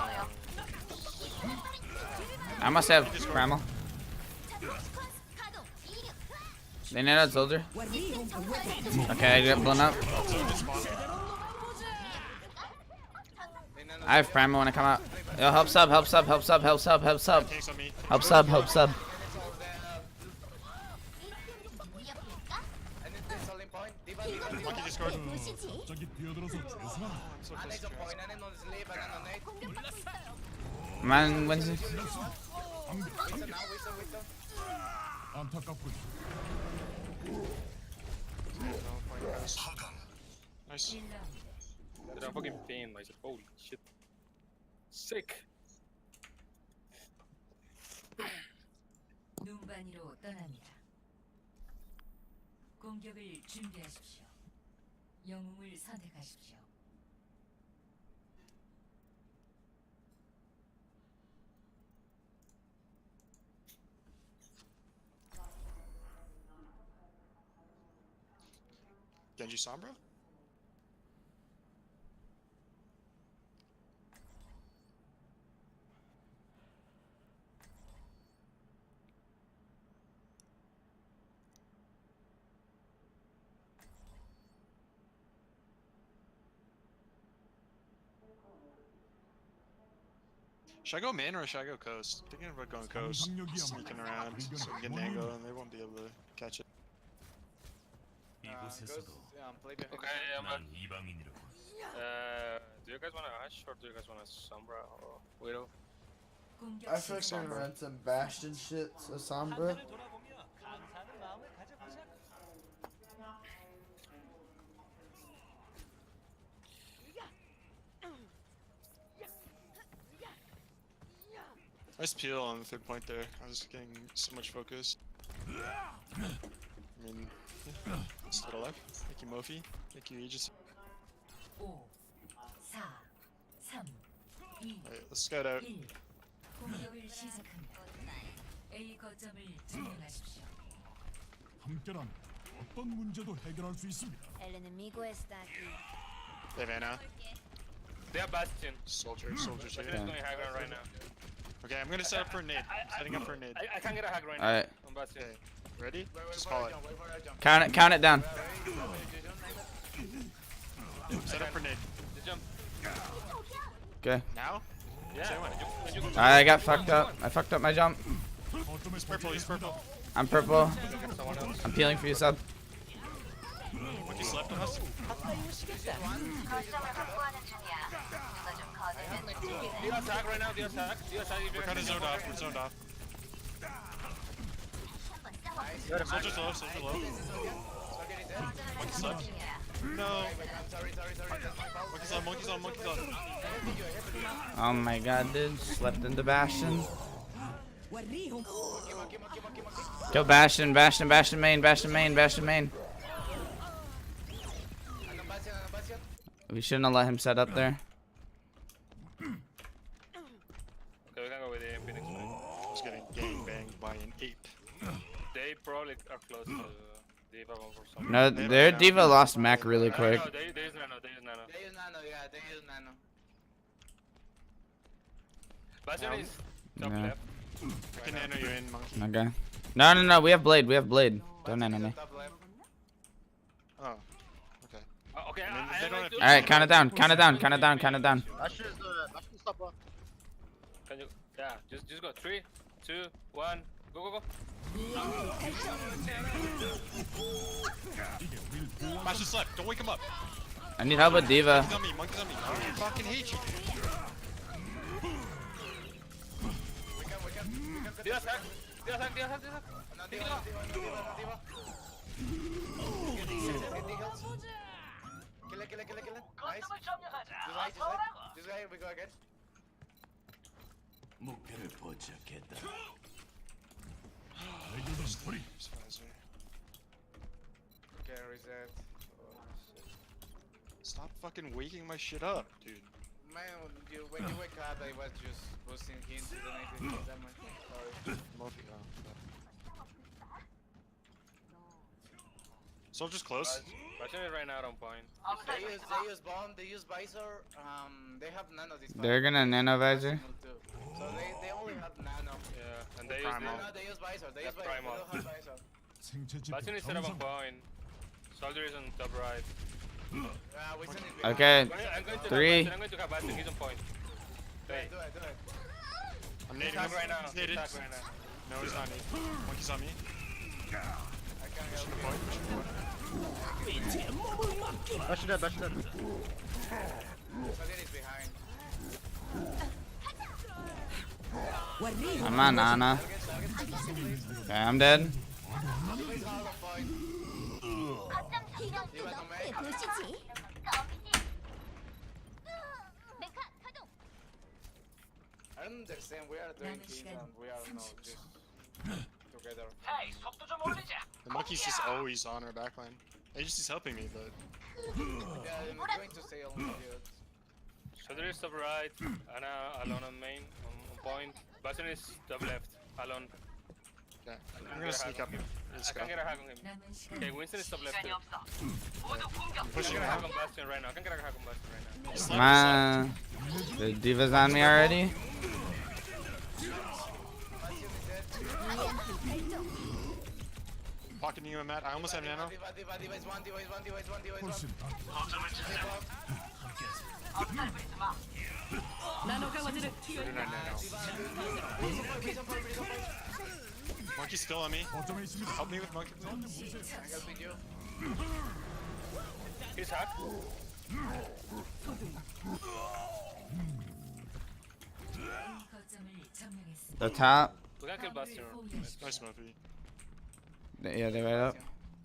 I must have primal. They need a soldier. Okay, I got blown up. I have primal when I come out. Yo, help sub. Tanks on me. Help sub. And it's the selling point. Diva. Monkey Discord. 도시지. 갑자기 뛰어들어서 죄송합니다. So And close it's to a Travis. point. And then on sleep. And then on eight. Man, Winston. Whistle now. Whistle. 안타깝군. Nice. Dude, I'm fucking pain myself. Holy shit. Sick. 눈반이로 떠납니다. 공격을 준비하십시오. 영웅을 선택하십시오. Genji Sombra? Should I go main or should I go coast? Thinking about going coast, sneaking around, so we can get an angle and they won't be able to catch it. Ghost, play behind. Okay, I'm back. Do you guys want to Ash or do you guys want to Sombra or Widow? 공격 I feel like I'm gonna run some Bastion shit, so Sombra. Nice peel on the 3rd point there. I was getting so much focus. I mean, just to the left. Thank you, Mofi. Thank you, Aegis. 5, 4, 3, 2, Alright, let's scout out. 1. 공격을 시작합니다. A 거점을 점령하십시오. 함께라면 어떤 문제도 해결할 수 있습니다. El enemigo está aquí. They have Ana. They have Bastion. Soldier Bastion here. is going high ground right now. Okay, I'm gonna set up for a nade. Setting up for a nade. I can't get a hag right now. Alright. On Bastion. Okay, ready? Just call it. Count it down. Set up for nade. Just jump. Okay. Now? Yeah. Say when. I got fucked up. I fucked up my jump. He's purple, he's purple. I'm purple. I'm peeling for you, sub. Monkey slept on us. Do you attack right now? Do you attack? We're kinda zoned off, we're zoned off. Soldier's low, soldier low. Monkey slept. No. Monkey's on. Oh my god, dude. Slept into Bastion. Kill Bastion main. We shouldn't have let him set up there. Okay, we can go with the Phoenix. I was getting gang banged by an ape. They probably are close to Diva for some. No, their Diva lost Mac really quick. No, they use Nano. They use Nano, yeah, they use Nano. Bastion is top Yeah. left. I can nano you in, Monkey. Okay. No, we have blade. Don't end me. Oh, okay. Okay, I mean, I they am don't going have to... Alright, count it down. Asher's top one. Can you... Yeah, just go. 3, 2, 1, go. Mash is left, don't wake him up. I need help with Diva. Monkey's on me. I fucking hate you. Do attack. No, Diva. Kill it. Nice. This guy, we go again. Okay, reset. Stop fucking waking my shit up, dude. Man, when you wake up, I was just boosting hints, then I didn't get that much. Sorry. Mofi, Soldier's close. Bastion is right now on point. They use bomb, they use visor, they have nano this time. They're gonna nano visor. So they only have nano. Yeah, and they use Primal. No, they use visor, they Yeah, use visor, primal. they don't have visor. 생체 Bastion is set up on point. Soldier is on top right. We send it behind. Okay. I'm going to 3. I'm going to have Bastion. He's on point. Do it. I'm He's nading him. right now. He's naded. Attack right now. No, he's not me. Monkey's on me. I can't help you. Point, pushing point. Bastion dead. Soldier is behind. I'm on Ana. Okay, I'm dead. Diva's on point. Diva's on main. I don't understand, we are doing things and we are not just together. The monkey's just always on our backline. Aegis is helping me, but Yeah, I'm going to stay on mute. Soldier is top right. Ana alone on main, on point. Bastion is top left, alone. yeah, I'm gonna sneak up. I can't get a hack on him. 남은 시간 Okay, Winston is top left too. I'm I pushing can get a hack him. on Bastion right now. I can get a hack on Bastion right now. He's left, Man, the Diva's on me already. Pocketing you, Matt. I almost have nano. Diva is one. 훨씬 낫다. Monkey's still on me. Help me with monkey. I'm helping you. He's hacked. The top. We gotta kill Bastion. Nice Murphy. Yeah, they're right up.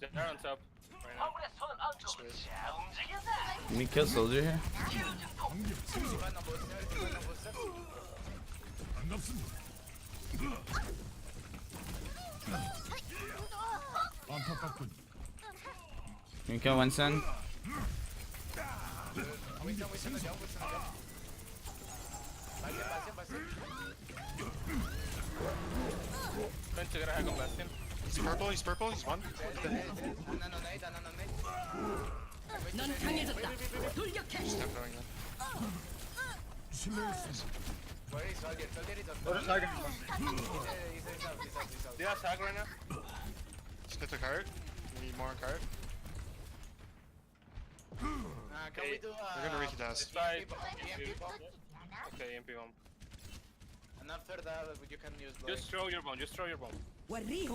They're on top right now. Let me kill soldier here. 안타깝군. Let me kill Winston. Trying to get a hack on Bastion. He's purple, he's purple, he's one. Step going in. Where is Soldier? Soldier is on What is top. target? Do you have tag right now? Just get the card. We need more on card. Can we do We're gonna Riki test. Side. EMP bomb? Okay, MP bomb. And after that, you can use like... Just throw your bomb. Just throw your bomb. Monkey's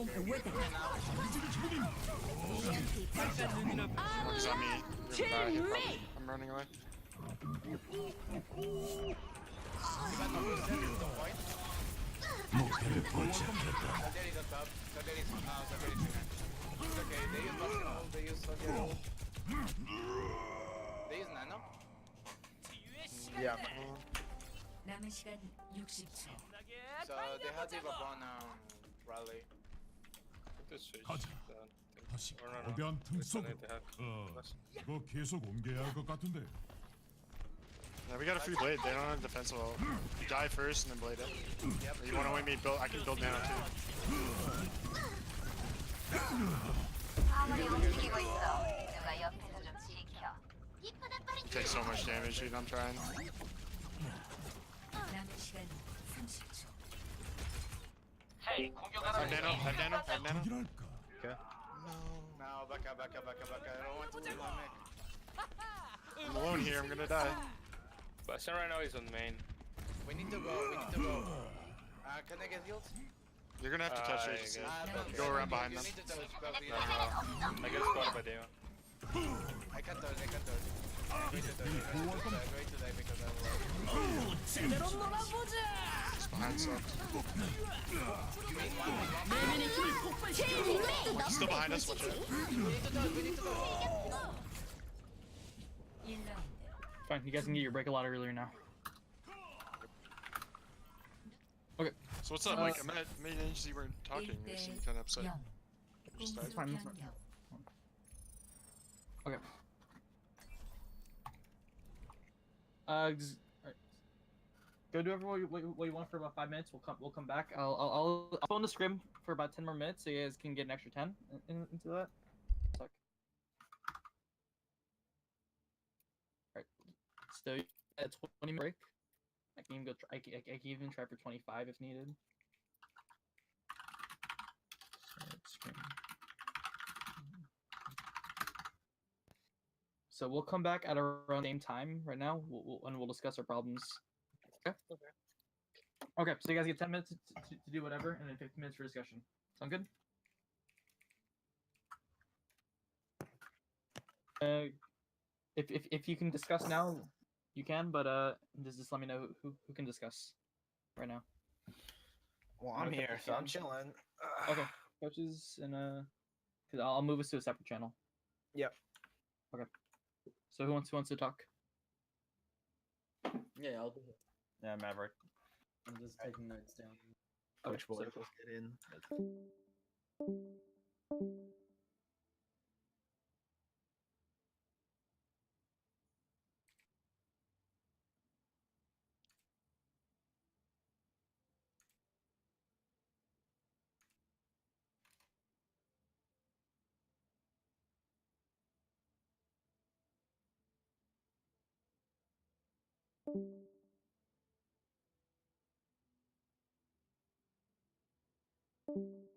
on me. You're gonna die here, probably. I'm running away. Soldier is on top. Soldier is now. Soldier is behind. It's okay. They use Bastion. They use Soldier. They use Nano. Yeah. 남은 시간 60초. So they have Diva on Rally. Just switch. 가자. 다시 Or no, no. 거대한 틈 It's 속으로. only the hack. 이거 계속 옮겨야 할 것 같은데. Yeah, we got a free blade. They don't have defense wall. You die first and then blade it. Yep. Or you wanna wait me build? I can build nano too. You take so much damage, dude. I'm trying. 남은 시간 30초. I have nano. I have nano. I have nano. 이랄까. Now, back up. I don't want to lose my mech. I'm alone here. I'm gonna die. Bastion right now is on main. We need to go. Can I get healed? You're gonna have to touch agency. But Go around behind you them. need to touch, but we No, no. I get spotted by Deva. I can touch. I'm going to die because I will. He's behind sucked. He's still behind us. Watch out. We need to touch. 1라운드. Fine, you guys can get your break a lot earlier now. Okay, So what's up? Like, I'm at main agency. We're talking. You seem kind of upset. 0. Just died. 공수 fine. 변경. okay. Alright. Go do what you want for about 5 minutes. We'll come back. I'll phone the scrim for about 10 more minutes, so you guys can get an extra 10 into that. Suck. Alright. So a 20 break. I can even go. I can even try for 25 if needed. So we'll come back at around the same time right now, and we'll discuss our problems. Okay. Okay. So you guys get 10 minutes to do whatever, and then 15 minutes for discussion. Sound good? If you can discuss now, you can. But just let me know who can discuss right now. Well, I'm here, so I'm chilling. Okay. Coaches and because I'll move us to a separate channel. Yep. Okay. So who wants to talk? Yeah, I'll do it. Yeah, Maverick. I'm just taking notes down. Coach Okay, boy, so- let's get in. you